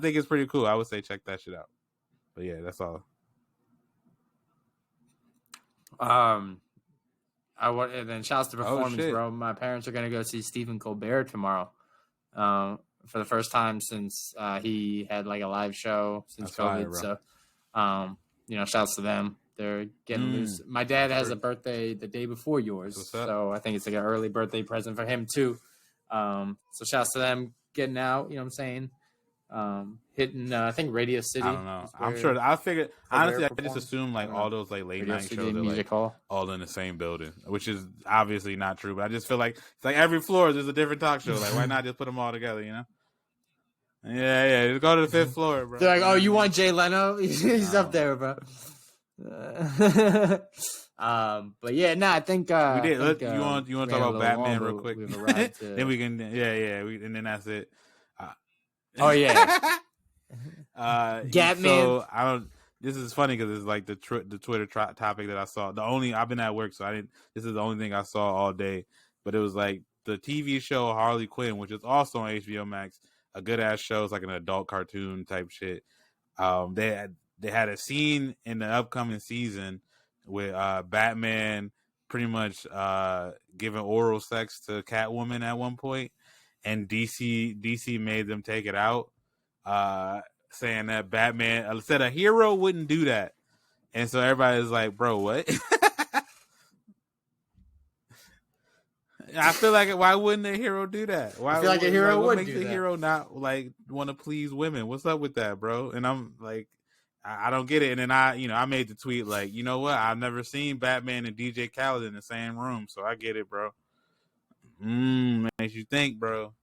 S1: think it's pretty cool. I would say check that shit out. But yeah, that's all.
S2: And then shouts to performance, bro. My parents are gonna go see Stephen Colbert tomorrow. For the first time since he had like a live show since COVID. So shouts to them. They're getting loose. My dad has a birthday the day before yours, so I think it's like an early birthday present for him too. So shouts to them getting out. You know what I'm saying? Hitting I think Radio City.
S1: I don't know. I'm sure. I figured honestly, I just assumed like all those like late night shows are like all in the same building, which is obviously not true. But I just feel like it's like every floor there's a different talk show. Like why not just put them all together? You know? Yeah. Just go to the 5th floor, bro.
S2: They're like, oh, you want Jay Leno? He's up there, bro. But yeah, no, I think we
S1: did. You want to talk about Batman real quick? Then we can. And then that's it.
S2: Oh yeah.
S1: Gatman. So I don't. This is funny because it's like the Twitter topic that I saw. I've been at work, so I didn't. This is the only thing I saw all day. But it was like the TV show Harley Quinn, which is also on HBO Max. A good ass show. It's like an adult cartoon type shit. They had a scene in the upcoming season with Batman pretty much giving oral sex to Catwoman at one point, and DC made them take it out, saying that Batman said a hero wouldn't do that, and so everybody's like, "Bro, what?" I feel like why wouldn't a hero do that? Why?
S2: I feel like a hero would
S1: makes
S2: do that.
S1: A hero not like want to please women? What's up with that, bro? And I'm like, I don't get it. And then I made the tweet like, you know what? I've never seen Batman and DJ Khaled in the same room, so I get it, bro. Makes you think, bro.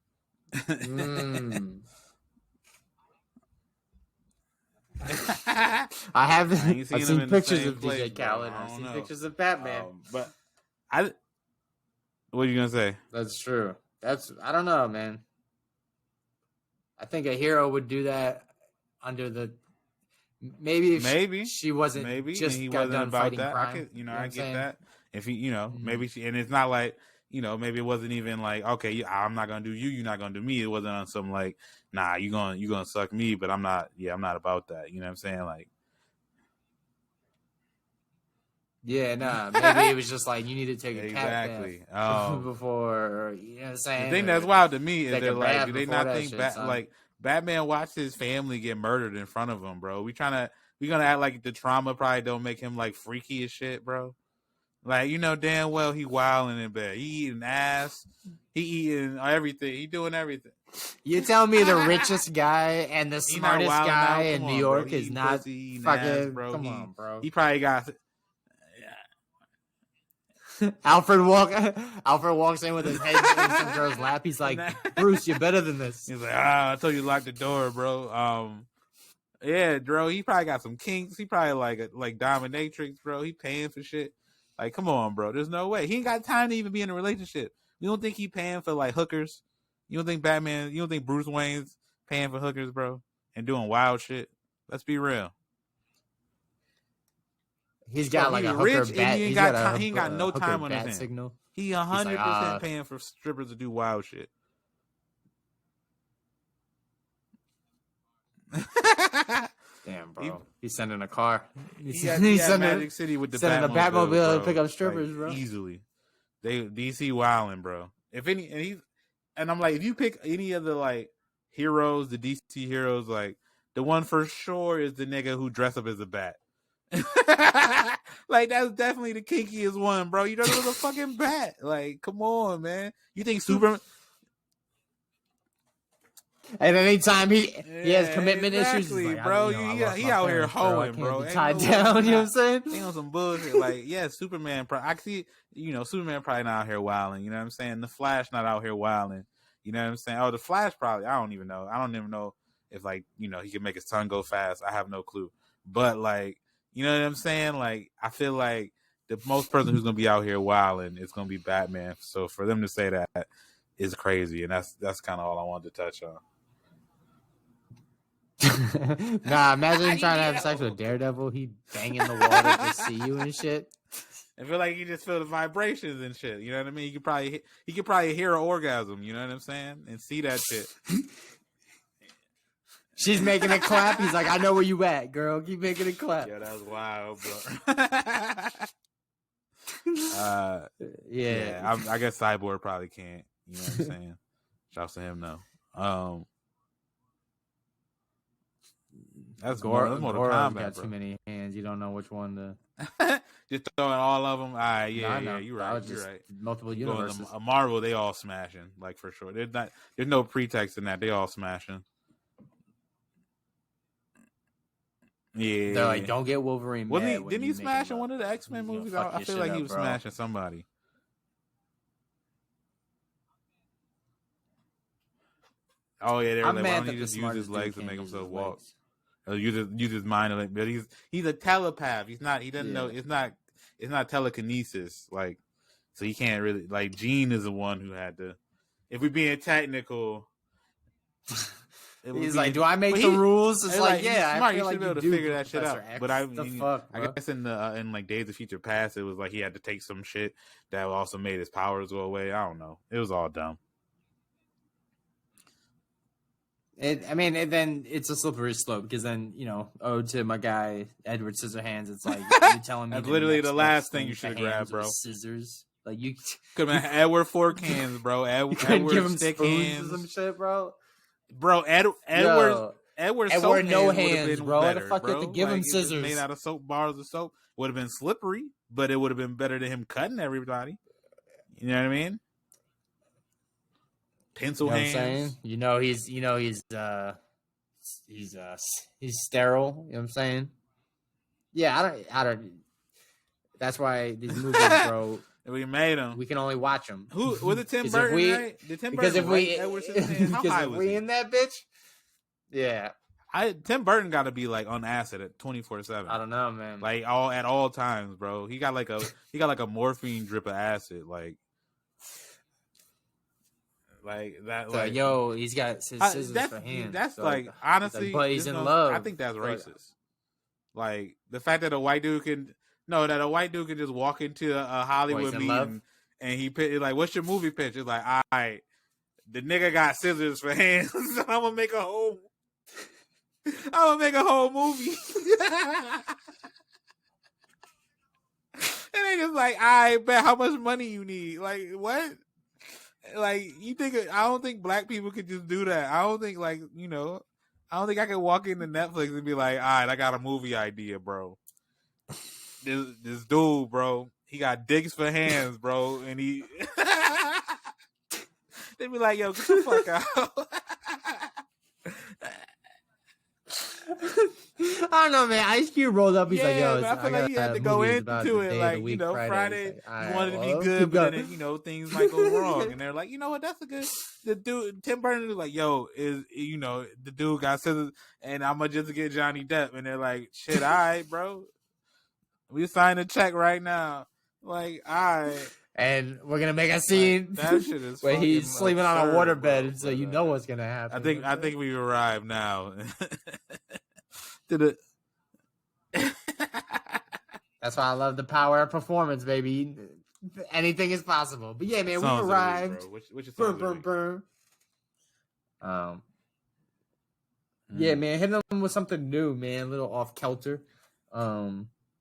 S2: I've seen pictures of DJ Khaled. I've seen pictures of Batman.
S1: But what are you gonna say?
S2: That's true. I don't know, man. I think a hero would do that under the maybe she wasn't just
S1: he
S2: got
S1: wasn't
S2: done
S1: about
S2: fighting
S1: that.
S2: crime.
S1: I get that. If he, maybe she, and it's not like maybe it wasn't even like okay, I'm not gonna do you, you're not gonna do me. It wasn't on some like nah, you gonna suck me, but I'm not about that. You know what I'm saying? Like.
S2: Yeah, nah. Maybe it was just like you need to take a cat bath before, you know what I'm saying?
S1: The thing that's wild to me is they're like, do they not think like Batman watched his family get murdered in front of him, bro? We gonna act like the trauma probably don't make him like freaky as shit, bro. Like damn well he wilding in bed. He eating ass. He eating everything. He doing everything.
S2: You tell me the richest guy and the smartest guy in New York is not fucking ass, bro. Come on, bro.
S1: He probably got.
S2: Alfred walks in with his head in some girl's lap. He's like, Bruce, you're better than this.
S1: He's like, I told you to lock the door, bro. Yeah, bro. He probably got some kinks. He probably like dominatrix, bro. He paying for shit. Like, come on, bro. There's no way. He ain't got time to even be in a relationship. You don't think he paying for like hookers? You don't think Batman? You don't think Bruce Wayne's paying for hookers, bro, and doing wild shit? Let's be real.
S2: He's got like a hooker bat. He ain't got no time on his hand. Signal.
S1: He 100% paying for strippers to do wild shit.
S2: Damn, bro. He's sending a car.
S1: He had Magic City with the
S2: sending a Batmobile to pick up strippers,
S1: like,
S2: bro.
S1: Easily. DC wilding, bro. If any, and I'm like, if you pick any of the like heroes, the DC heroes, like the one for sure is the nigga who dressed up as a bat. Like that's definitely the kinkiest one, bro. You know, it was a fucking bat. Like, come on, man. You think Superman?
S2: And anytime he has commitment issues, like,
S1: bro. He out here hoeing, bro.
S2: Tied down, you know what I'm saying?
S1: He on some bullshit. Like, yeah, Superman. I see, Superman probably not out here wilding. You know what I'm saying? The Flash not out here wilding. You know what I'm saying? Oh, the Flash probably. I don't even know. I don't even know if like he can make his tongue go fast. I have no clue. But like, you know what I'm saying? Like, I feel like the most person who's gonna be out here wilding is gonna be Batman. So for them to say that is crazy, and that's kind of all I wanted to touch on.
S2: Nah, imagine trying to have sex with Daredevil. He banging the water to see you and shit.
S1: I feel like you just feel the vibrations and shit. You know what I mean? He could probably hear an orgasm. You know what I'm saying? And see that shit.
S2: She's making a clap. He's like, I know where you at, girl. Keep making a clap.
S1: Yeah, that was wild, bro.
S2: Yeah.
S1: I guess Cyborg probably can't. You know what I'm saying? Shouts to him though. That's Mortal Kombat,
S2: got
S1: bro.
S2: too many hands. You don't know which one to.
S1: Just throwing all of them. All right, yeah, you're right. You're right.
S2: Multiple universes.
S1: A Marvel, they all smashing, like for sure. There's no pretext in that. They all smashing. Yeah,
S2: they're like, don't get Wolverine.
S1: Didn't he smash in one of the X-Men movies? I feel like he was smashing somebody. Oh yeah, they're like, why don't he just use his legs to make himself walk? Or use his mind, but he's a telepath. He doesn't know. It's not telekinesis, like, so he can't really, like, Gene is the one who had to. If we're being technical,
S2: he's like, do I make the rules? It's like, yeah,
S1: smart.
S2: I feel
S1: you should be able to figure that shit out.
S2: X.
S1: But I guess in like Days of Future Past, it was like he had to take some shit that also made his powers go away. I don't know. It was all dumb.
S2: Then it's a slippery slope because then, to my guy Edward Scissorhands, it's like you're telling me
S1: that's literally the last thing you should grab, bro.
S2: Scissors, like you
S1: could have Edward fork hands, bro. Edward
S2: give him
S1: stick
S2: hands, some shit, bro.
S1: Bro, Edward
S2: no hands, bro.
S1: Better,
S2: the fuck
S1: bro.
S2: You have to give him scissors
S1: made out of soap bars of soap. Would have been slippery, but it would have been better than him cutting everybody. You know what I mean? Pencil hands.
S2: You know what I'm saying? He's sterile. You know what I'm saying? Yeah, I don't. That's why these movies, bro.
S1: We made them.
S2: We can only watch them.
S1: Who was it? Tim Burton, right? Did Tim Burton? How high was he
S2: in that bitch? Yeah.
S1: Tim Burton got to be like on acid at 24/7.
S2: I don't know, man.
S1: Like at all times, bro. He got like a morphine drip of acid, like that.
S2: So, like, he's got his scissors for hands.
S1: That's
S2: so,
S1: like, honestly,
S2: but he's in love.
S1: I think that's racist. Like the fact that a white dude can just walk into a Hollywood meeting and he like, what's your movie pitch? It's like, all right, the nigga got scissors for hands. I'm gonna make a whole movie. And niggas like, I bet how much money you need. Like, what? Like, you think? I don't think black people could just do that. I don't think, like, I don't think I could walk into Netflix and be like, all right, I got a movie idea, bro. This dude, bro, he got dicks for hands, bro, and he they be like, yo, get the fuck out.
S2: I don't know, man. Ice Cube rolled up. He's like, yo,
S1: I feel like he had to go into it. Like, Friday, you wanted to be good, but then, things might go wrong. And they're like, you know what? That's a good. The dude, Tim Burton is like, yo, the dude got scissors, and I'm going to just get Johnny Depp. And they're like, shit, all right, bro. We signed a check right now. Like, all right.
S2: And we're gonna make a scene
S1: that shit is
S2: where he's sleeping on a waterbed,
S1: bro,
S2: so you know what's gonna happen.
S1: I think we've arrived now.
S2: That's why I love the power of performance, baby. Anything is possible. But yeah, man, we arrived.
S1: Which
S2: burn. Yeah, man, hitting them with something new, man, a little off kilter.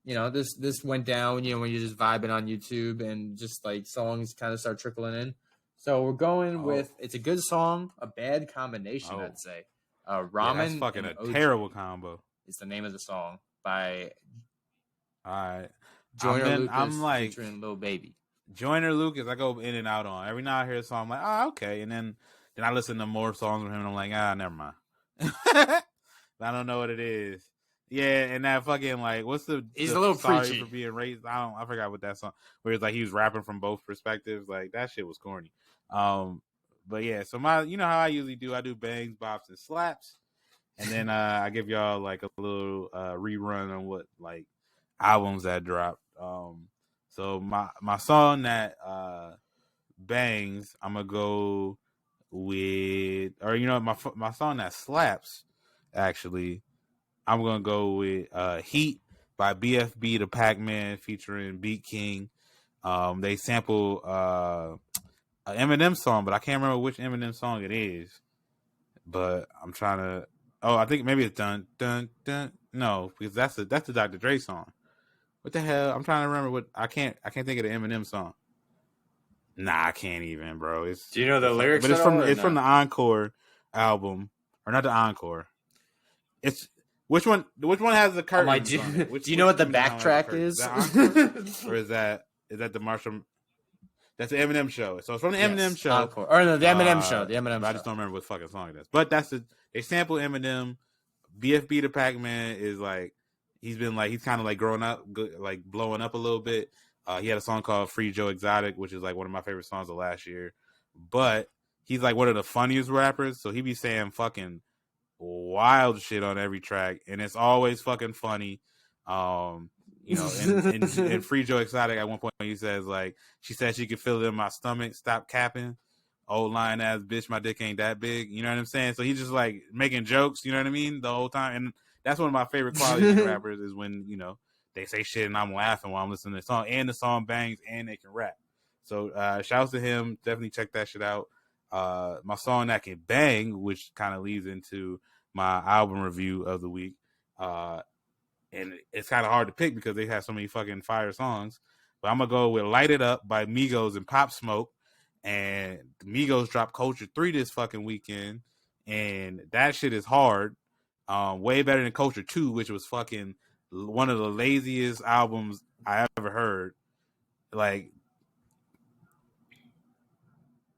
S2: This went down, when you're just vibing on YouTube and just like songs kind of start trickling in. So we're going with it's a good song, a bad combination, I'd say. Ramen
S1: that's fucking
S2: and
S1: a
S2: OJ
S1: terrible combo.
S2: is the name of the song by
S1: All right.
S2: Joyner Lucas
S1: I'm like
S2: featuring Lil Baby.
S1: Joyner Lucas, I go in and out on. Every now I hear a song, I'm like, oh, okay. And then I listen to more songs from him and I'm like, never mind. I don't know what it is. Yeah, and that fucking like, what's
S2: he's a little
S1: sorry
S2: preachy
S1: for being raised? I forgot what that song where it's like he was rapping from both perspectives. Like that shit was corny. But yeah, so you know how I usually do. I do bangs, bops, and slaps, and then I give y'all like a little rerun on what like albums that dropped. So my song that bangs, I'm gonna go with, or my song that slaps. Actually, I'm gonna go with "Heat" by BfB Da Packman featuring Beat King. They sample an Eminem song, but I can't remember which Eminem song it is. But I'm trying to. Oh, I think maybe it's dun dun dun. No, because that's the Dr. Dre song. What the hell? I'm trying to remember what I can't think of the Eminem song. Nah, I can't even, bro.
S2: Do you know the lyrics?
S1: But it's from the Encore album, or not the Encore. It's which one has the curtains?
S2: Do you know what the backtrack is?
S1: Or is that the Marshall? That's the Eminem show. So it's from the Eminem show.
S2: Encore. Or no, the Eminem show. The Eminem show.
S1: I just don't remember what fucking song it is. But they sample Eminem. BfB Da Packman is like, he's kind of like growing up, like blowing up a little bit. He had a song called Free Joe Exotic, which is like one of my favorite songs of last year. But he's like one of the funniest rappers. So he be saying fucking wild shit on every track. And it's always fucking funny. In Free Joe Exotic, at one point he says like, she said she could feel it in my stomach. Stop capping. Old lying ass bitch, my dick ain't that big. You know what I'm saying? So he's just like making jokes, you know what I mean, the whole time. And that's one of my favorite qualities of rappers is when, they say shit and I'm laughing while I'm listening to the song, and the song bangs and they can rap. So shouts to him. Definitely check that shit out. My song that can bang, which kind of leads into my album review of the week. And it's kind of hard to pick because they have so many fucking fire songs. But I'm going to go with Light It Up by Migos and Pop Smoke. And Migos dropped Culture 3 this fucking weekend. And that shit is hard. Way better than Culture 2, which was fucking one of the laziest albums I ever heard. Like,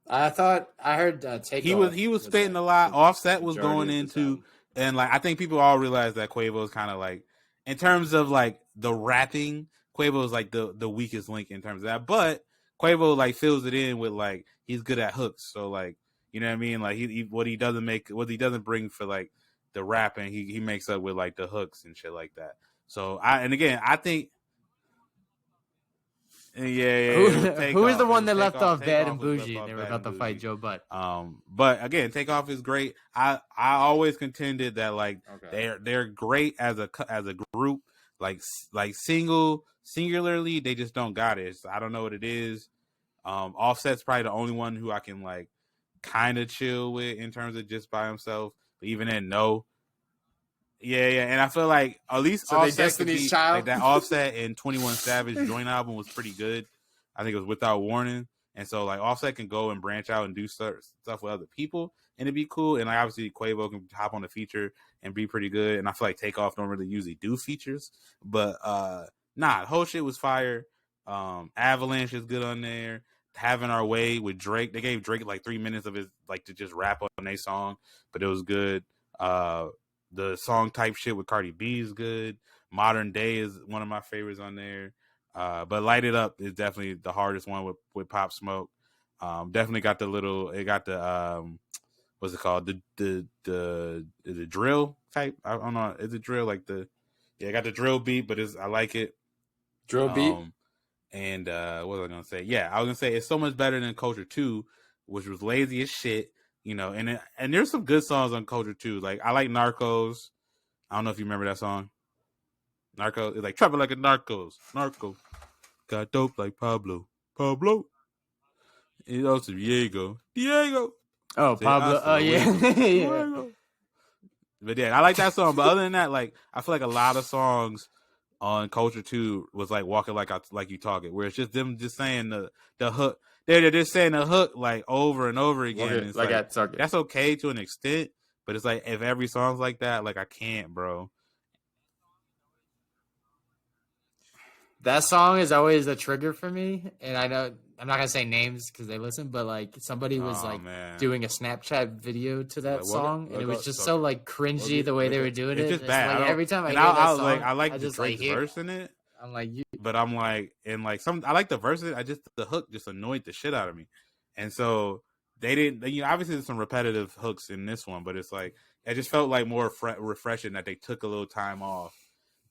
S2: I heard Takeoff.
S1: He was spitting a lot. Offset was going into, and like I think people all realize that Quavo is kind of like, in terms of like the rapping, Quavo is like the weakest link in terms of that. But Quavo like fills it in with like, he's good at hooks. So like, you know what I mean? Like what he doesn't bring for like the rapping, he makes up with like the hooks and shit like that. So I think. Yeah.
S2: Who is the one that left off Bad and Bougie and they were about to fight Joe Butt?
S1: But again, Takeoff is great. I always contended that like they're great as a group. Like singularly, they just don't got it. So I don't know what it is. Offset's probably the only one who I can like kind of chill with in terms of just by himself. But even then, no. Yeah, and I feel like at least Offset could be, like that Offset and 21 Savage joint album was pretty good. I think it was Without Warning, and so like Offset can go and branch out and do stuff with other people, and it'd be cool. And like obviously Quavo can hop on the feature and be pretty good. And I feel like Takeoff don't really usually do features, but the whole shit was fire. Avalanche is good on there. Having Our Way with Drake, they gave Drake like 3 minutes of his like to just rap on a song, but it was good. The song Type Shit with Cardi B is good. Modern Day is one of my favorites on there. But Light It Up is definitely the hardest one with Pop Smoke. Definitely got what's it called? The drill type. I don't know. Is it drill like I got the drill beat, but I like it.
S2: Drill beat.
S1: And what was I gonna say? Yeah, I was gonna say it's so much better than Culture 2, which was lazy as shit. And there's some good songs on Culture 2. Like I like Narcos. I don't know if you remember that song. Narcos. It's like trapping like a Narcos. Narco. Got dope like Pablo. And also Diego.
S2: Oh, Pablo. Oh, yeah.
S1: Yeah. But yeah, I like that song. But other than that, like I feel like a lot of songs on Culture 2 was like Walking Like You Talk It, where it's just them just saying the hook. They're just saying the hook like over and over again.
S2: Okay,
S1: It's
S2: like
S1: like
S2: I talk it.
S1: that's okay to an extent, but it's like if every song's like that, like I can't, bro.
S2: That song is always a trigger for me, and I know I'm not gonna say names because they listen, but like somebody was like
S1: Man.
S2: doing a Snapchat video to that
S1: Like,
S2: song, and it was just so like cringy the way they were doing
S1: it's
S2: it.
S1: just bad.
S2: Like every time I
S1: and
S2: hear that
S1: like
S2: song,
S1: I like
S2: I
S1: the
S2: just
S1: Drake's
S2: like hear.
S1: verse in it.
S2: I'm like you,
S1: but I'm like, and like I like the verses. I just the hook just annoyed the shit out of me, and so they didn't. You know, obviously there's some repetitive hooks in this one, but it's like it just felt like more refreshing that they took a little time off.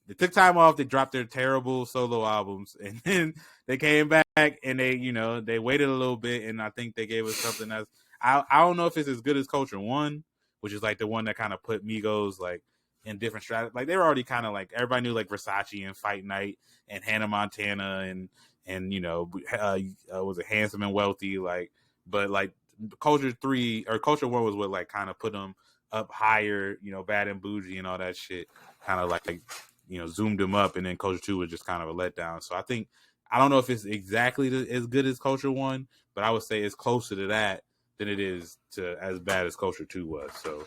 S1: They took time off. They dropped their terrible solo albums, and then they came back and they waited a little bit, and I think they gave us something that's I don't know if it's as good as Culture 1, which is like the one that kind of put Migos like in different strategies. Like they were already kind of like everybody knew like Versace and Fight Night and Hannah Montana and was it Handsome and Wealthy, like, but like Culture 3 or Culture 1 was what like kind of put them up higher, Bad and Bougie and all that shit, kind of like zoomed them up, and then Culture 2 was just kind of a letdown. So I don't know if it's exactly as good as Culture 1, but I would say it's closer to that than it is to as bad as Culture 2 was. So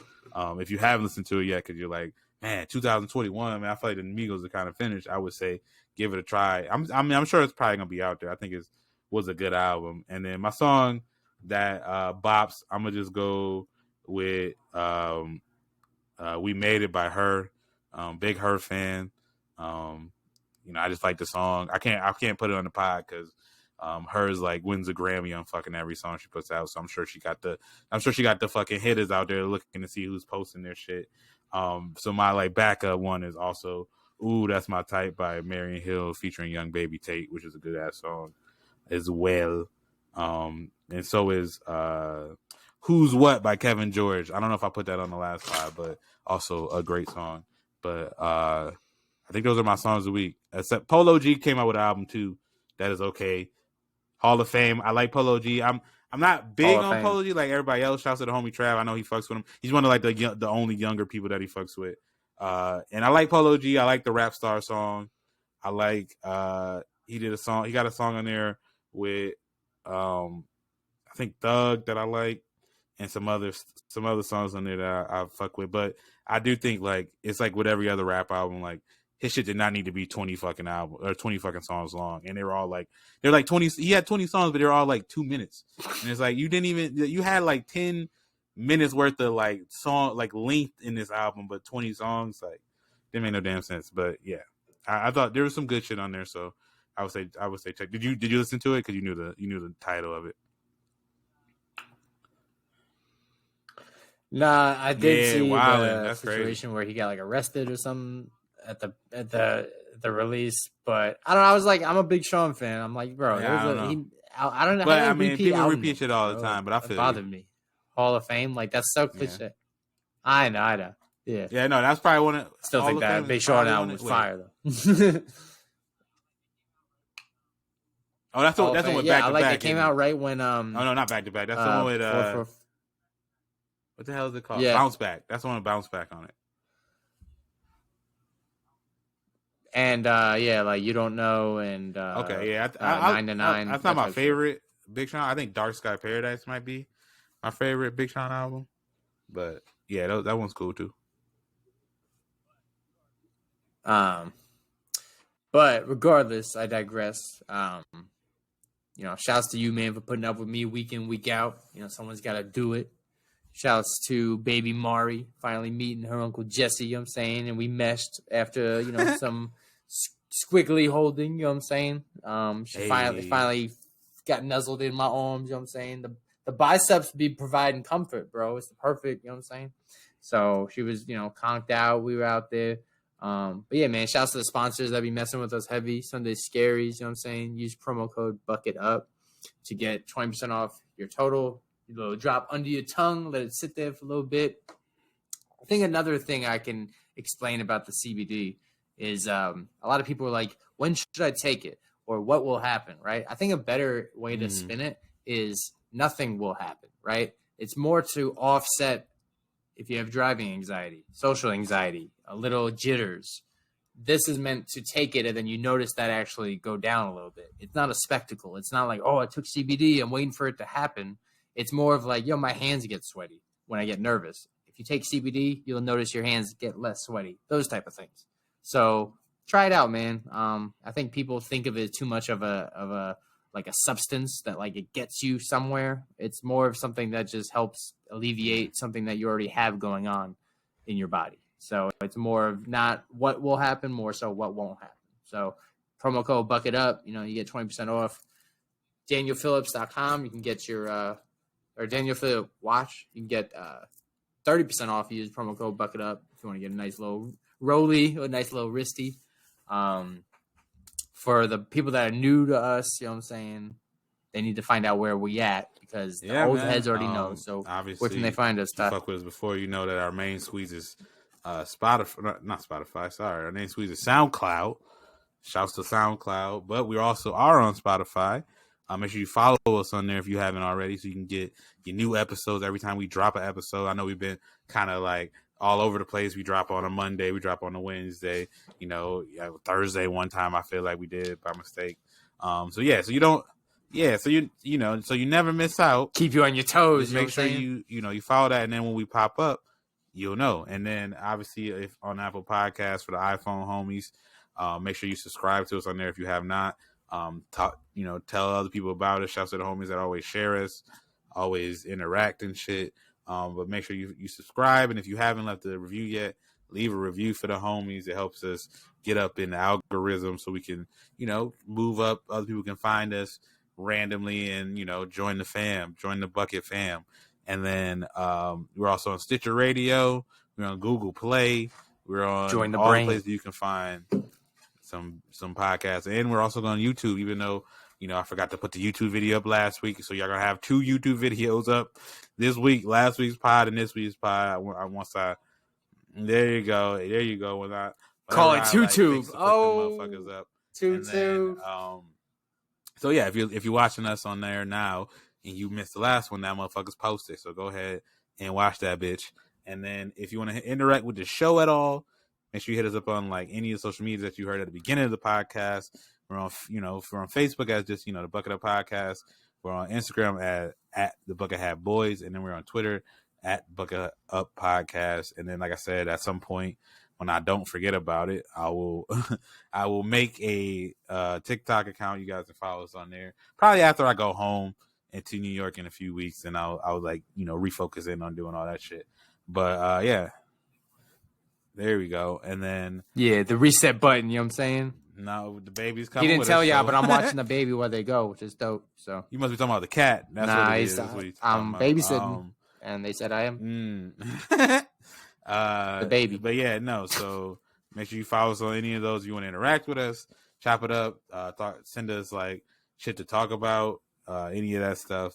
S1: if you haven't listened to it yet, because you're like, man, 2021, man, I feel like the Migos are kind of finished, I would say give it a try. I'm sure it's probably gonna be out there. I think it was a good album. And then my song that bops, I'm gonna just go with We Made It by H.E.R. Big H.E.R. fan. I just like the song. I can't put it on the pod because H.E.R.'s like wins a Grammy on fucking every song she puts out. So I'm sure she got the fucking hitters out there looking to see who's posting their shit. So my like backup one is also Ooh, That's My Type by Marion Hill featuring Young Baby Tate, which is a good ass song as well. And so is Who's What by Kevin George. I don't know if I put that on the last pod, but also a great song. But I think those are my songs of the week. Except Polo G came out with an album too. That is okay. Hall of Fame. I like Polo G. I'm not big on Polo G like everybody else. Shouts to the homie Trav. I know he fucks with him. He's one of like the only younger people that he fucks with. And I like Polo G. I like the Rap Star song. I like he did a song. He got a song on there with I think Thug that I like, and some other songs on there that I fuck with. But I do think like it's like with every other rap album, like his shit did not need to be 20 fucking album or 20 fucking songs long, and they're like 20. He had 20 songs, but they're all like 2 minutes, and it's like you had like 10 minutes worth of like song like length in this album, but 20 songs like didn't make no damn sense. But yeah, I thought there was some good shit on there, so I would say check. Did you listen to it because you knew the title of it?
S2: Nah, I did see the
S1: That's
S2: situation
S1: crazy.
S2: where he got like arrested or something at the release, but I don't know. I was like, I'm a big Sean fan. I'm like, bro,
S1: Yeah, I don't know.
S2: But
S1: I mean, people repeat shit all the time, but I feel
S2: it bothered me. Hall of Fame, like that's so cliche. Yeah. I know. Yeah.
S1: Yeah, no, that's probably one of.
S2: Still think that Big Sean album was fire though.
S1: Oh, that's the one with back to back.
S2: Yeah, I like it came out right when
S1: Oh no, not back to back. That's the one with what the hell is it called? Yeah. Bounce Back. That's the one with Bounce Back on it.
S2: And like You Don't Know and
S1: okay, yeah,
S2: 9 to 9.
S1: That's not my favorite Big Sean. I think Dark Sky Paradise might be my favorite Big Sean album. But yeah, that one's cool too.
S2: But regardless, I digress. Shouts to you, man, for putting up with me week in, week out. Someone's got to do it. Shouts to baby Mari, finally meeting her Uncle Jesse, you know what I'm saying? And we meshed after, some squiggly holding, you know what I'm saying? She finally got nuzzled in my arms, you know what I'm saying? The biceps be providing comfort, bro. It's the perfect, you know what I'm saying? So she was, conked out. We were out there. But yeah, man, shouts to the sponsors that be messing with us heavy. Sunday Scaries, you know what I'm saying? Use promo code BUCKETUP to get 20% off your total. You little drop under your tongue, let it sit there for a little bit. I think another thing I can explain about the CBD is a lot of people are like, when should I take it? Or what will happen, right? I think a better way to spin it is nothing will happen, right? It's more to offset if you have driving anxiety, social anxiety, a little jitters, this is meant to take it and then you notice that actually go down a little bit. It's not a spectacle. It's not like, oh, I took CBD, I'm waiting for it to happen. It's more of like, yo, my hands get sweaty when I get nervous. If you take CBD, you'll notice your hands get less sweaty, those type of things. So try it out, man. I think people think of it too much of a like a substance that like it gets you somewhere. It's more of something that just helps alleviate something that you already have going on in your body. So it's more of not what will happen, more so what won't happen. So promo code Bucket Up, you get 20% off. DanielPhillips.com, you can get your or Daniel Phillip watch, you can get 30% off. Use promo code Bucket Up if you want to get a nice little rolly or a nice little wristy. For the people that are new to us, you know what I'm saying, they need to find out where we at because the old heads already know. So
S1: obviously,
S2: where can they find us?
S1: If you fuck with us before, you know that our main squeeze is Spotify, not Spotify. Sorry, our main squeeze is SoundCloud. Shouts to SoundCloud, but we also are on Spotify. Make sure you follow us on there if you haven't already, so you can get your new episodes every time we drop an episode. I know we've been kind of like all over the place. We drop on a Monday, we drop on a Wednesday, Thursday one time I feel like we did by mistake. So you never miss out.
S2: Keep you on your toes.
S1: Make sure you follow that, and then when we pop up, you'll know. And then obviously if on Apple Podcasts for the iPhone homies, make sure you subscribe to us on there if you have not. Tell other people about it. Shouts to the homies that always share us, always interact and shit. But make sure you subscribe, and if you haven't left a review yet, leave a review for the homies. It helps us get up in the algorithm so we can, move up. Other people can find us randomly and, join the fam, join the Bucket fam. And then we're also on Stitcher Radio. We're on Google Play. We're on all the places you can find some podcasts. And we're also on YouTube, even though, I forgot to put the YouTube video up last week. So y'all going to have 2 YouTube videos up this week, last week's pod and this week's pod. There you go. When I
S2: call it YouTube.
S1: Motherfuckers up.
S2: YouTube.
S1: So yeah, if you're watching us on there now and you missed the last one, that motherfucker's posted. So go ahead and watch that bitch. And then if you want to interact with the show at all, make sure you hit us up on like any of the social media that you heard at the beginning of the podcast. We're on, we're on Facebook as just, the Bucket Up Podcast. We're on Instagram at the Bucket Hat Boys. And then we're on Twitter at Bucket Up Podcast. And then, like I said, at some point when I don't forget about it, I will make a TikTok account. You guys can follow us on there. Probably after I go home into New York in a few weeks, and I'll like, refocus in on doing all that shit. But yeah. There we go. And then
S2: the reset button, you know what I'm saying?
S1: No, the baby's coming.
S2: He didn't tell y'all, but I'm watching the baby where they go, which is dope. So
S1: you must be talking about the cat. That's what it is. That's what he's
S2: I'm babysitting, and they said I am.
S1: The
S2: baby.
S1: But yeah, no. So make sure you follow us on any of those. If you want to interact with us, chop it up, send us like shit to talk about, any of that stuff.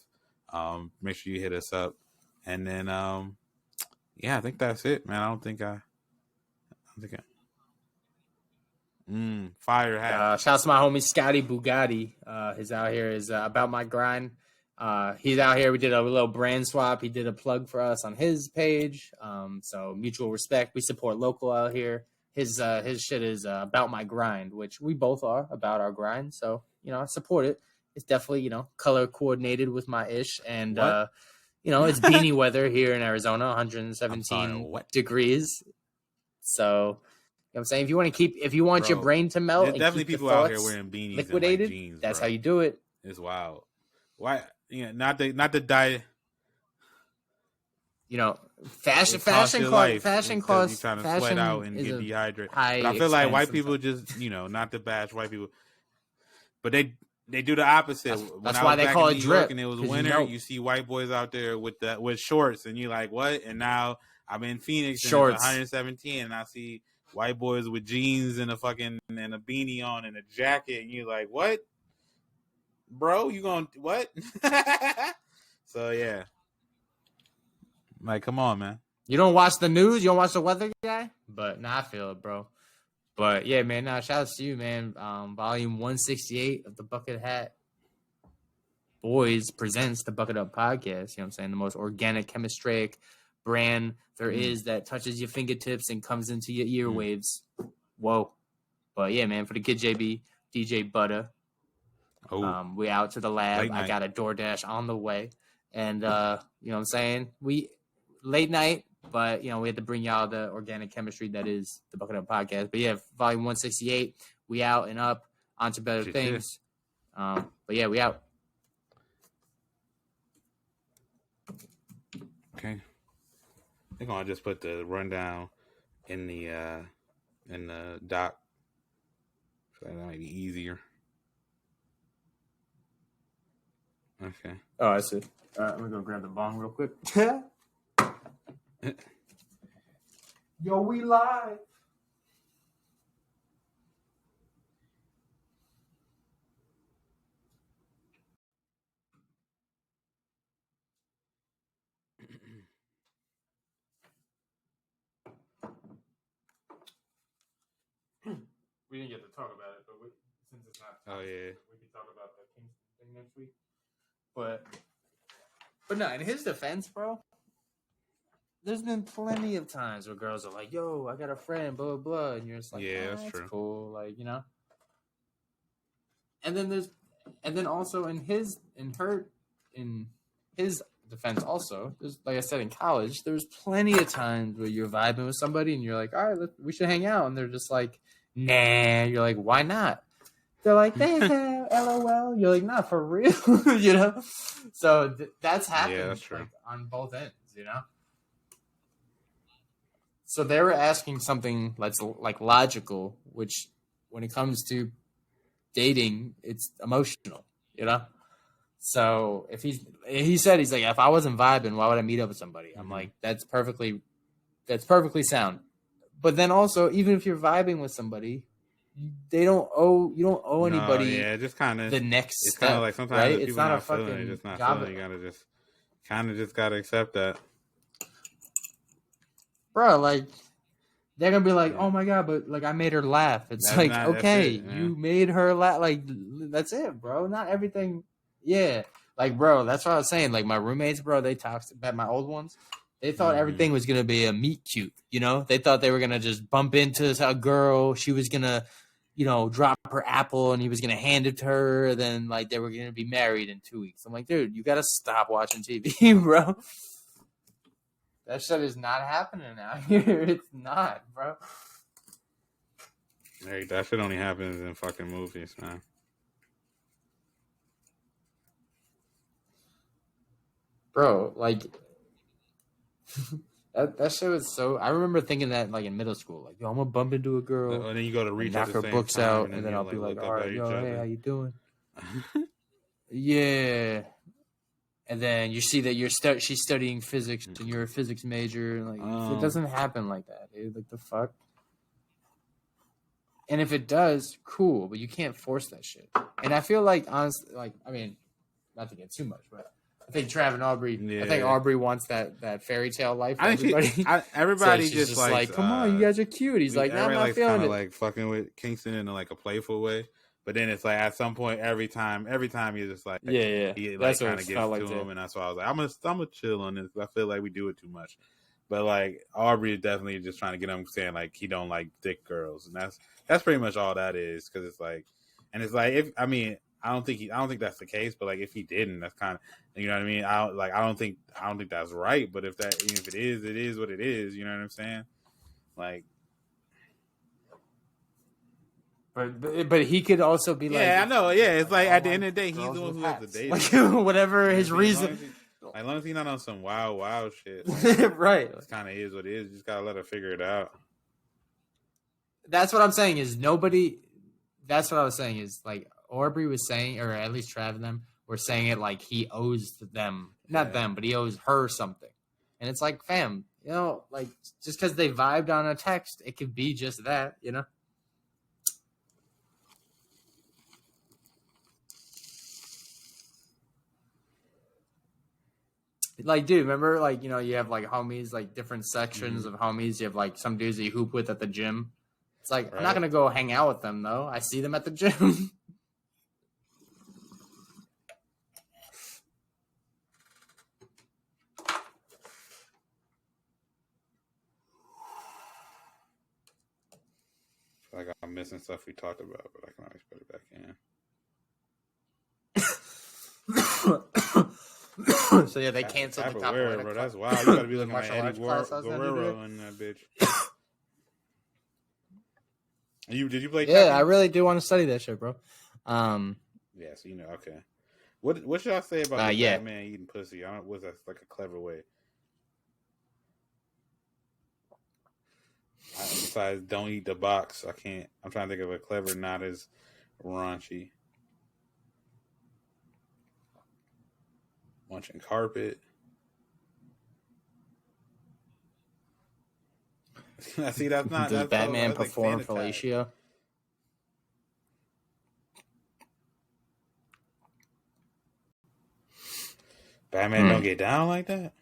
S1: Make sure you hit us up, and then I think that's it, man. I don't think I. Fire hat.
S2: Shouts to my homie Scotty Bugatti. He's out here. Is about my grind. He's out here. We did a little brand swap. He did a plug for us on his page. So mutual respect. We support local out here. His shit is about my grind, which we both are about our grind. So I support it. It's definitely color coordinated with my ish, and it's beanie weather here in Arizona, 117 degrees. So. You know what I'm saying? If you want your brain to melt,
S1: there's definitely people out here wearing beanies
S2: liquidated,
S1: and like jeans.
S2: That's how you do it.
S1: It's wild. Why? Not the diet.
S2: Fashion costs.
S1: You trying to sweat out and get dehydrated. But I feel like white people just, not to bash white people, but they do the opposite.
S2: That's why they call it drip.
S1: And it was winter. You see white boys out there with shorts, and you're like, what? And now I'm in Phoenix, and it's 117, and I see white boys with jeans and a beanie on and a jacket, and you're like, what, bro? You going what? So yeah, like, come on, man.
S2: You don't watch the news? You don't watch the weather guy? But I feel it, bro. But yeah, man. Shout out to you, man. Volume 168 of the Bucket Hat Boys presents the Bucket Up Podcast. You know what I'm saying? The most organic, chemistric brand there is that touches your fingertips and comes into your earwaves. Whoa. But yeah, man, for the kid JB, DJ Butter. We out to the lab. I got a DoorDash on the way. And you know what I'm saying? We late night, but you know, we had to bring y'all the organic chemistry that is the Bucket Up Podcast. But yeah, volume 168. We out and up onto better things. But yeah, we out.
S1: Okay. I think I'll just put the rundown in the doc. So that might be easier. Okay.
S2: Oh, I see. All right, I'm gonna go grab the bong real quick. Yo, we live. We didn't get to talk about it, but since it's not, we can talk about the Kingston thing next week. But no, in his defense, bro, there's been plenty of times where girls are like, "Yo, I got a friend, blah blah blah," and you're just like, "Yeah, that's true. Cool," like, you know. And then also in his defense, also, there's, like I said, in college, there's plenty of times where you're vibing with somebody and you're like, "All right, we should hang out," and they're just like, "Nah." You're like, "Why not?" They're like, LOL. You're like, "Nah, for real," you know. So that's happened. Yeah, that's true. Like, on both ends, you know. So they were asking something that's like logical, which when it comes to dating, it's emotional, you know. So if he said, he's like, if I wasn't vibing, why would I meet up with somebody? I'm like, that's perfectly sound. But then also, even if you're vibing with somebody, you don't owe anybody. Yeah, just kind of the next. It's kind of like sometimes right? It's not a fucking. It's just not feeling. You gotta just kind of just gotta accept that, bro. Like they're gonna be like, "Oh my god," but like I made her laugh. It's that's like, okay, you made her laugh. Like that's it, bro. Not everything. Yeah, like bro, that's what I was saying. Like my roommates, bro, they talked about my old ones. They thought everything was gonna be a meet cute, you know. They thought they were gonna just bump into a girl. She was gonna, you know, drop her apple, and he was gonna hand it to her. Then like they were gonna be married in 2 weeks. I'm like, dude, you gotta stop watching TV, bro. That shit is not happening out here. It's not, bro. Hey, that shit only happens in fucking movies, man. Bro, like that shit was so. I remember thinking that like in middle school, like, yo, I'm gonna bump into a girl, and then you go to reach, knock her books out, and then I'll be like, all right, yo, hey, how you doing? Yeah. And then you see that she's studying physics, and you're a physics major. Like it doesn't happen like that, dude. Like the fuck. And if it does, cool, but you can't force that shit. And I feel like, honestly, like I mean, not to get too much, but I think Trav and Aubrey. Yeah. I think Aubrey wants that fairy tale life for everybody. Everybody so just like, come on, you guys are cute. He's like, nah, I'm not feeling it. Like fucking with Kingston in like a playful way. But then it's like at some point, every time you're just like, yeah, he like kind of gets to him, and that's why I was like, I'm gonna chill on this. I feel like we do it too much. But like Aubrey is definitely just trying to get him saying like he don't like thick girls, and that's pretty much all that is. Because it's like, and it's like I don't think that's the case, but like if he didn't, that's kind of, you know what I mean. I don't think that's right. But if it is what it is. You know what I'm saying? Like. But he could also be like, yeah, I know, yeah. It's like at the end of the day, he's the one who has to date. Like whatever his reason. As long as he's not on some wild shit, like, right? It kind of is what it is. You just gotta let her figure it out. That's what I'm saying. Is nobody. That's what I was saying. Is like Aubrey was saying, or at least Trav and them were saying it like he owes them, not them, but he owes her something. And it's like, fam, you know, like just because they vibed on a text, it could be just that, you know. Like, dude, remember, like, you know, you have, like, homies, like, different sections of homies. You have, like, some dudes that you hoop with at the gym. It's like, right. I'm not going to go hang out with them, though. I see them at the gym.
S1: I'm missing stuff we talked about, but I can always put it back in.
S2: So yeah, they canceled the capoeira,
S1: bro. That's wild. You gotta be looking like
S2: martial
S1: Eddie
S2: arts class I was gonna do today.
S1: Guerrero in that bitch. Did you play?
S2: Yeah,
S1: Tekken?
S2: I really do want to study that shit, bro.
S1: Yeah, so okay. What should I say about the Batman eating pussy? I don't. Was that like a clever way? Besides, don't eat the box. I can't. I'm trying to think of a clever, not as raunchy. Munching carpet. I see. That's not.
S2: Does Batman perform
S1: like
S2: fellatio?
S1: Batman don't get down like that.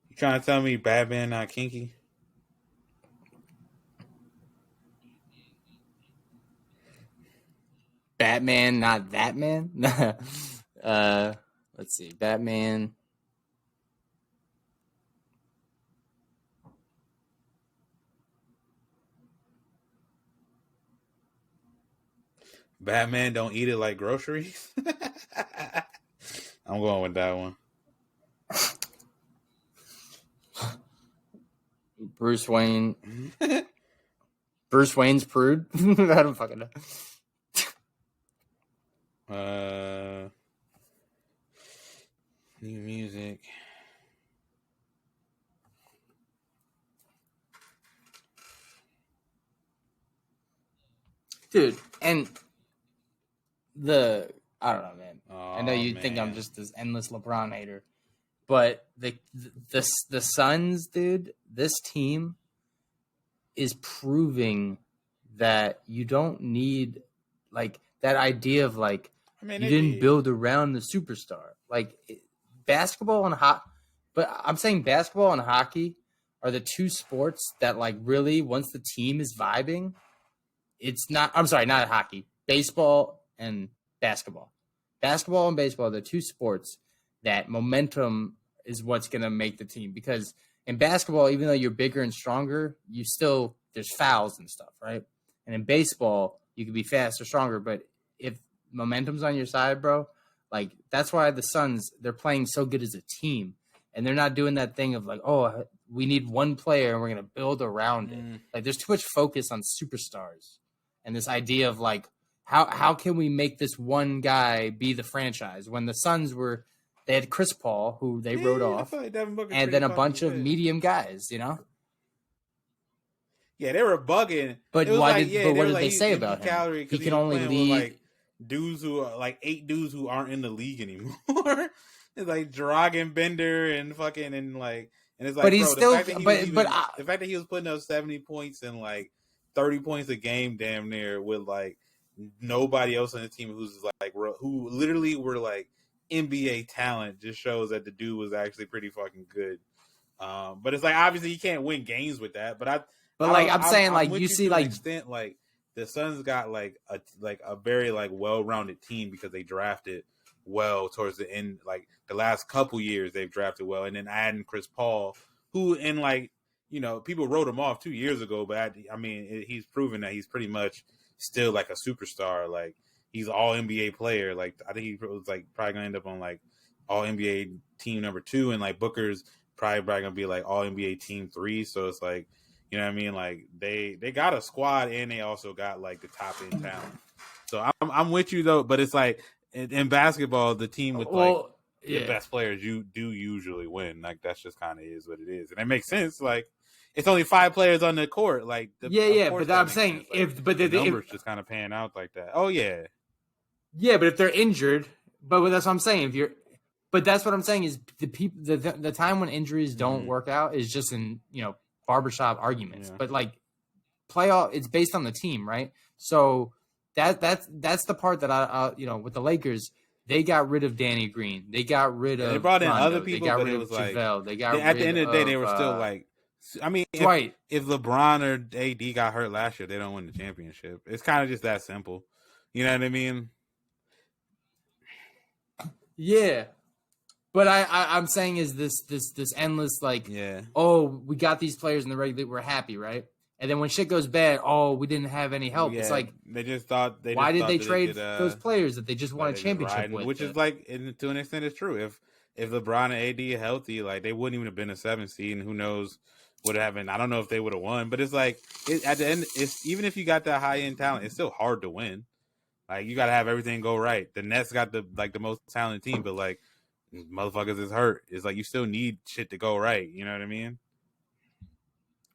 S1: You trying to tell me Batman not kinky?
S2: Batman, not that man. Let's see, Batman.
S1: Batman don't eat it like groceries. I'm going with that one.
S2: Bruce Wayne. Bruce Wayne's prude. I don't fucking
S1: know. New music.
S2: Dude, and I don't know, man. I know you think I'm just this endless LeBron hater, but the Suns, dude, this team is proving that you don't need like that idea of like you didn't build around the superstar. Like basketball and but I'm saying basketball and hockey are the two sports that like really once the team is vibing, it's not. I'm sorry, not hockey. Baseball and basketball. Basketball and baseball are the two sports that momentum is what's going to make the team. Because in basketball, even though you're bigger and stronger, there's fouls and stuff, right? And in baseball, you can be faster, stronger, but if momentum's on your side, bro, like that's why the Suns, they're playing so good as a team. And they're not doing that thing of like, oh, we need one player and we're going to build around it. Like there's too much focus on superstars. And this idea of like, how can we make this one guy be the franchise? When the Suns they had Chris Paul, who they wrote off,
S1: like
S2: and then a bunch of medium guys, you know?
S1: Yeah, they were bugging.
S2: But what did they say about him? He can only lead
S1: like dudes who are like 8 dudes who aren't in the league anymore. It's like Dragan Bender and fucking and it's like,
S2: but he's
S1: bro,
S2: still.
S1: The fact that he was putting up 70 points and like 30 points a game, damn near, with like nobody else on the team who's like who literally were like NBA talent, just shows that the dude was actually pretty fucking good. But it's like obviously you can't win games with that. But I'm saying like you see like extent like the Suns got like a very like well-rounded team because they drafted well towards the end. Like the last couple years they've drafted well, and then adding Chris Paul, who in like people wrote him off 2 years ago, but he's proven that he's pretty much still like a superstar. Like he's all NBA player. Like I think he was like probably gonna end up on like all NBA team number 2, and like Booker's probably gonna be like all NBA team 3. So it's like, you know what I mean? Like they got a squad and they also got like the top end talent. So I'm with you though, but it's like in basketball, the team with the best players you do usually win. Like that's just kind of is what it is, and it makes sense. Like it's only 5 players on the court. Like
S2: but I'm saying
S1: like, the numbers just kind of pan out like that. Oh yeah,
S2: but if they're injured, but that's what I'm saying. But that's what I'm saying is the time when injuries don't work out is just in barbershop arguments. But like playoff, it's based on the team, right? So that's the part that I with the Lakers. They got rid of Danny Green. They got rid of.
S1: They brought in
S2: Rondo.
S1: other people, but it was
S2: JaVale.
S1: like
S2: they got
S1: at the end of the day, they were still like. I mean, if LeBron or AD got hurt last year, they don't win the championship. It's kind of just that simple. You know what I mean?
S2: Yeah. But I'm saying is this endless like, oh, we got these players in the regular, we're happy, right? And then when shit goes bad, oh, we didn't have any help. It's like
S1: they just thought
S2: why did they
S1: that
S2: trade those players that they just won a championship with?
S1: Which is like, to an extent, it's true. If LeBron and AD are healthy, like they wouldn't even have been a 7th seed, and who knows what happened. I don't know if they would have won, but it's like at the end, it's even if you got that high end talent, it's still hard to win. Like you got to have everything go right. The Nets got the most talented team, but like motherfuckers is hurt. It's like you still need shit to go right. You know what I mean?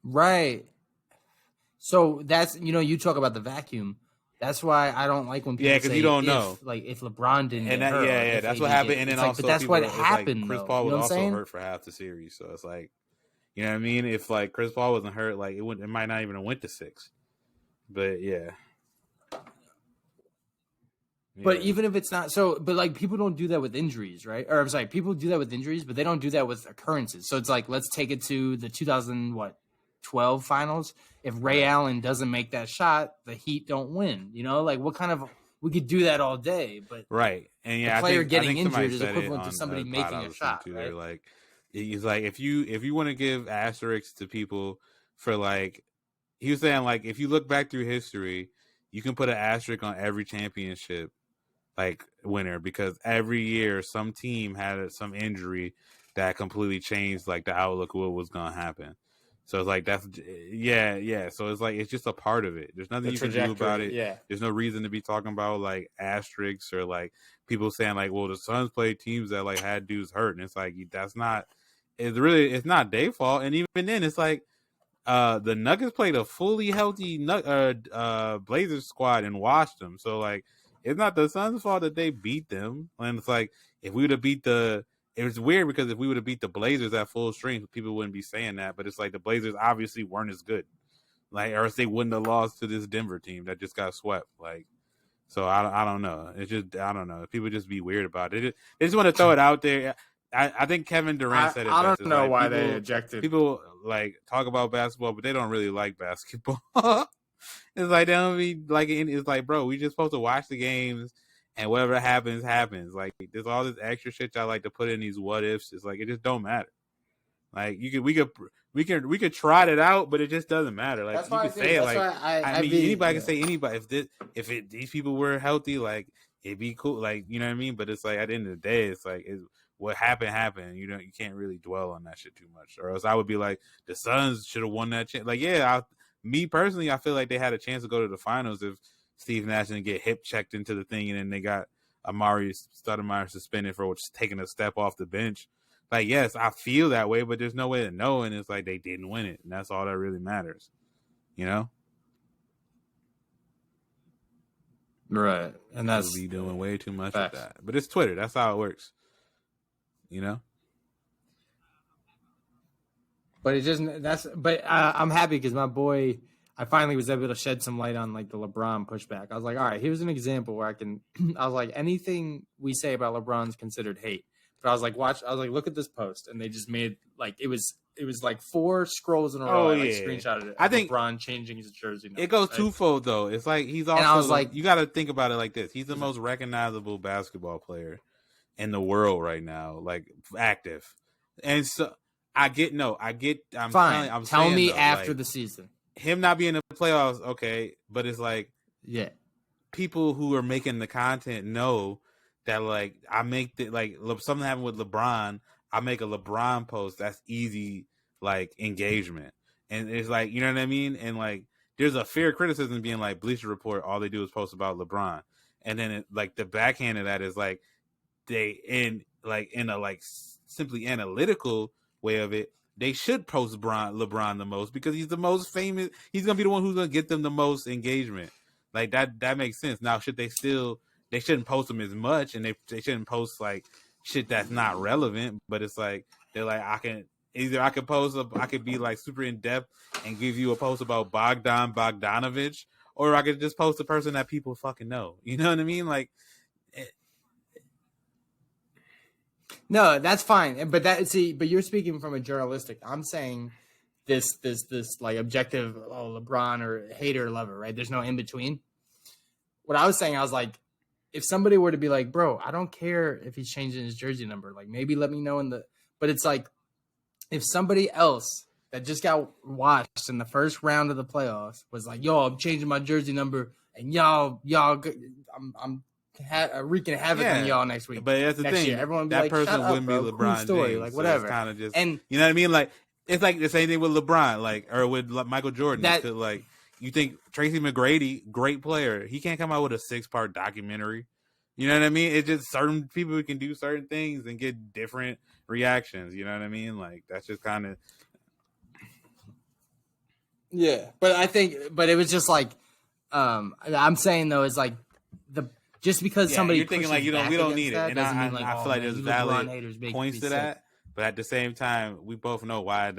S2: Right. So that's, you talk about the vacuum. That's why I don't like when people
S1: because you don't know.
S2: Like if LeBron didn't
S1: and
S2: get hurt.
S1: That's what happened. And then also,
S2: but that's what happened.
S1: Chris Paul was also hurt for half the series, so it's like, you know what I mean? If like Chris Paul wasn't hurt, like it might not even have went to 6. But yeah.
S2: But even if it's not so, but like people don't do that with injuries, right? Or I'm sorry, people do that with injuries, but they don't do that with occurrences. So it's like, let's take it to the 2012 finals. If Ray Allen doesn't make that shot, the Heat don't win. Like what kind of, we could do that all day, but
S1: right. And
S2: the player getting injured is equivalent to somebody making a shot. Right?
S1: Like it's like if you want to give asterisks to people for like, he was saying like if you look back through history, you can put an asterisk on every championship like winner, because every year some team had some injury that completely changed like the outlook of what was gonna happen. So it's like So it's like it's just a part of it. There's nothing you can do about it.
S2: Yeah.
S1: There's no reason to be talking about like asterisks or like people saying like, well, the Suns played teams that like had dudes hurt, and it's like that's not. It's not their fault. And even then, it's like the Nuggets played a fully healthy Blazers squad and washed them. So like, it's not the Suns' fault that they beat them. And it's like if we would have beat it was weird because if we would have beat the Blazers at full strength, people wouldn't be saying that. But it's like the Blazers obviously weren't as good, like, or else they wouldn't have lost to this Denver team that just got swept. Like, so I don't know. It's just I don't know. People just be weird about it. They just want to throw it out there. I think Kevin Durant said it.
S2: I
S1: best.
S2: don't know
S1: like
S2: why
S1: people,
S2: they ejected.
S1: People like talk about basketball, but they don't really like basketball. It's like they don't be like. It's like, bro, we just supposed to watch the games. And whatever happens, happens. Like there's all this extra shit y'all like to put in these what ifs. It's like it just don't matter. Like we could try it out, but it just doesn't matter. Like
S2: that's
S1: you can say it. Like I mean, anybody can say anybody. If these people were healthy, like it'd be cool. Like you know what I mean. But it's like at the end of the day, it's like what happened. You can't really dwell on that shit too much. Or else I would be like the Suns should have won that chance. Like me personally, I feel like they had a chance to go to the finals if Steve Nash didn't get hip checked into the thing, and then they got Amari Stoudemire suspended for taking a step off the bench. Like, yes, I feel that way, but there's no way to know, and it's like they didn't win it, and that's all that really matters,
S2: Right, and that's
S1: be doing way too much of that. But it's Twitter. That's how it works,
S2: But it just But I'm happy because my boy. I finally was able to shed some light on like the LeBron pushback. I was like, all right, here's an example where I was like, anything we say about LeBron's considered hate. But I was like, look at this post. And they just made like, it was like 4 scrolls in a row. I screenshotted it.
S1: I think
S2: LeBron changing his jersey.
S1: It goes twofold though. It's like he's also, and I was like, you got to think about it like this. He's the most recognizable basketball player in the world right now, like active. And so I'm
S2: fine. Tell me after the season.
S1: Him not being in the playoffs, okay, but it's like, people who are making the content know that like I make something happened with LeBron, I make a LeBron post that's easy like engagement, and it's like, you know what I mean, and like there's a fair criticism being like Bleacher Report, all they do is post about LeBron, and then like the backhand of that is like they in a like simply analytical way of it. They should post LeBron the most because he's the most famous. He's gonna be the one who's gonna get them the most engagement. Like that makes sense. Now, they shouldn't post him as much, and they shouldn't post like shit that's not relevant. But it's like they're like, I can be like super in depth and give you a post about Bogdanovich, or I could just post a person that people fucking know. You know what I mean? Like.
S2: No, that's fine. But but you're speaking from a journalistic. I'm saying this like objective LeBron or hater lover, right? There's no in between. What I was saying, I was like, if somebody were to be like, bro, I don't care if he's changing his jersey number, like maybe let me know but it's like if somebody else that just got watched in the first round of the playoffs was like, yo, I'm changing my jersey number and y'all, I'm wreaking havoc on y'all next week.
S1: But that's the
S2: next
S1: thing.
S2: year. Everyone would be
S1: that
S2: like,
S1: person
S2: shut up,
S1: wouldn't
S2: bro.
S1: be LeBron
S2: Cool story.
S1: James.
S2: Like,
S1: So
S2: whatever.
S1: it's kind of just,
S2: and
S1: you know what I mean? Like, it's like the same thing with LeBron, like, or with Michael Jordan. Like, you think Tracy McGrady, great player, he can't come out with a 6-part documentary. You know what I mean? It's just certain people can do certain things and get different reactions. You know what I mean? Like, that's just kind of.
S2: Yeah, but it was just like, I'm saying though, is like just because somebody
S1: you're thinking like we don't need it, and
S2: doesn't mean like,
S1: I feel like there's valid points to that.
S2: Sick.
S1: But at the same time, we both know why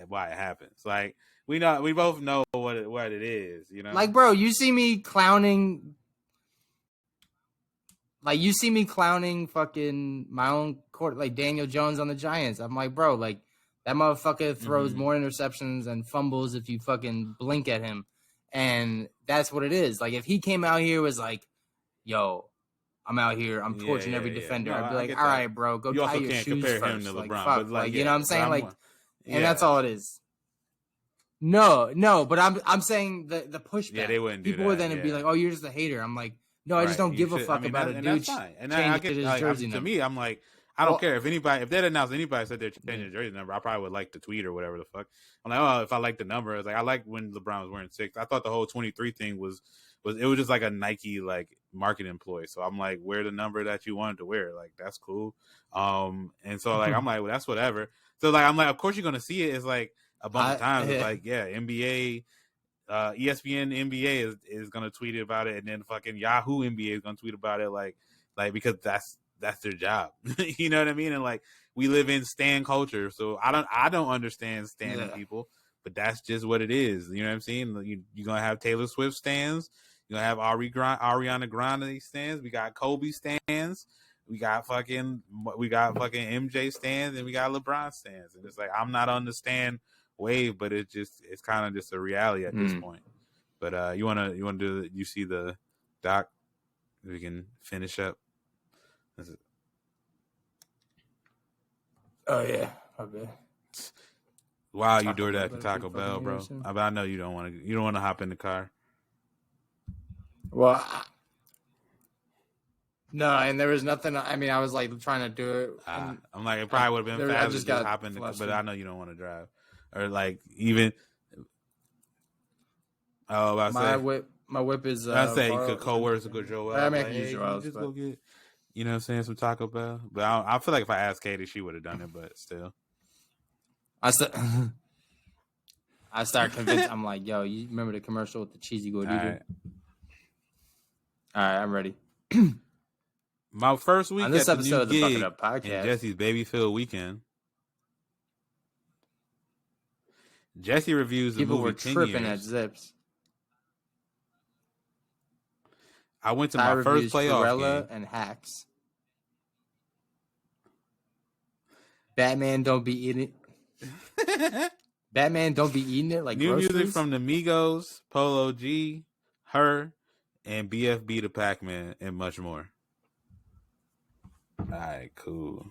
S1: why it happens. Like we both know what it is. You know,
S2: like bro, you see me clowning. Like, you see me clowning fucking my own court, like Daniel Jones on the Giants. I'm like, bro, like, that motherfucker throws more interceptions and fumbles if you fucking blink at him. And that's what it is. Like, if he came out here was like, yo, I'm out here, I'm torching every defender. No, I'd be like, all right, bro, go tie your shoes first. Him to
S1: like,
S2: LeBron,
S1: fuck,
S2: but like, you know what I'm saying? Like, and that's all it is. No, but I'm saying the pushback.
S1: Yeah, they wouldn't do
S2: People would then be like, oh, you're just a hater. I'm like, no, I just don't give a fuck about a dude.
S1: That's fine. And I get his jersey number. To me, I'm like, I don't care if they'd announced anybody said they're changing their jersey number. I probably would like the tweet or whatever the fuck. I'm like, oh, if I like the number, it's like I like when LeBron was wearing 6. I thought the whole 23 thing was just like a Nike like market employee. So I'm like, wear the number that you wanted to wear. Like that's cool. And so like I'm like, well, that's whatever. So like I'm like, of course you're gonna see it. It's like a bunch of times. It's like NBA. ESPN NBA is gonna tweet about it, and then fucking Yahoo NBA is gonna tweet about it, like because that's their job. You know what I mean? And like we live in stan culture, so I don't understand standing people, but that's just what it is. You know what I'm saying? You're gonna have Taylor Swift stands, you're gonna have Ariana Grande stands, we got Kobe stands, we got fucking MJ stands, and we got LeBron stands, and it's like I'm not on the stand wave, but it's kind of just a reality at this point. But you see the doc? We can finish up.
S2: Oh yeah, okay.
S1: Wow, you do that to Taco Bell, bro. I know you don't want to hop in the car.
S2: Well, no, and there was nothing. I mean, I was like trying to do it.
S1: I'm like, it probably would have been fast to just hop in the car, but I know you don't want to drive. Or like even my
S2: whip is
S1: I say you could co-work with Joel.
S2: I mean, I can use Joel's,
S1: just go get, you know what I'm saying, some Taco Bell. But I feel like if I asked Katie, she would have done it, but still.
S2: I start convinced. I'm like, yo, you remember the commercial with the cheesy gordita? All right, I'm ready.
S1: My first week
S2: on this
S1: at
S2: episode
S1: the new
S2: of
S1: gig
S2: the Bucket Up Podcast,
S1: in Jesse's Baby-filled weekend. Jesse reviews the
S2: people
S1: movie
S2: were
S1: 10
S2: tripping
S1: years.
S2: at Zips.
S1: I went to my first playoff
S2: Cruella
S1: game.
S2: And Hacks. Batman don't be eating it. Batman don't be eating it like
S1: new
S2: Groceries?
S1: Music from the Migos, Polo G, H.E.R, and BfB Da Packman, and much more. All right, cool.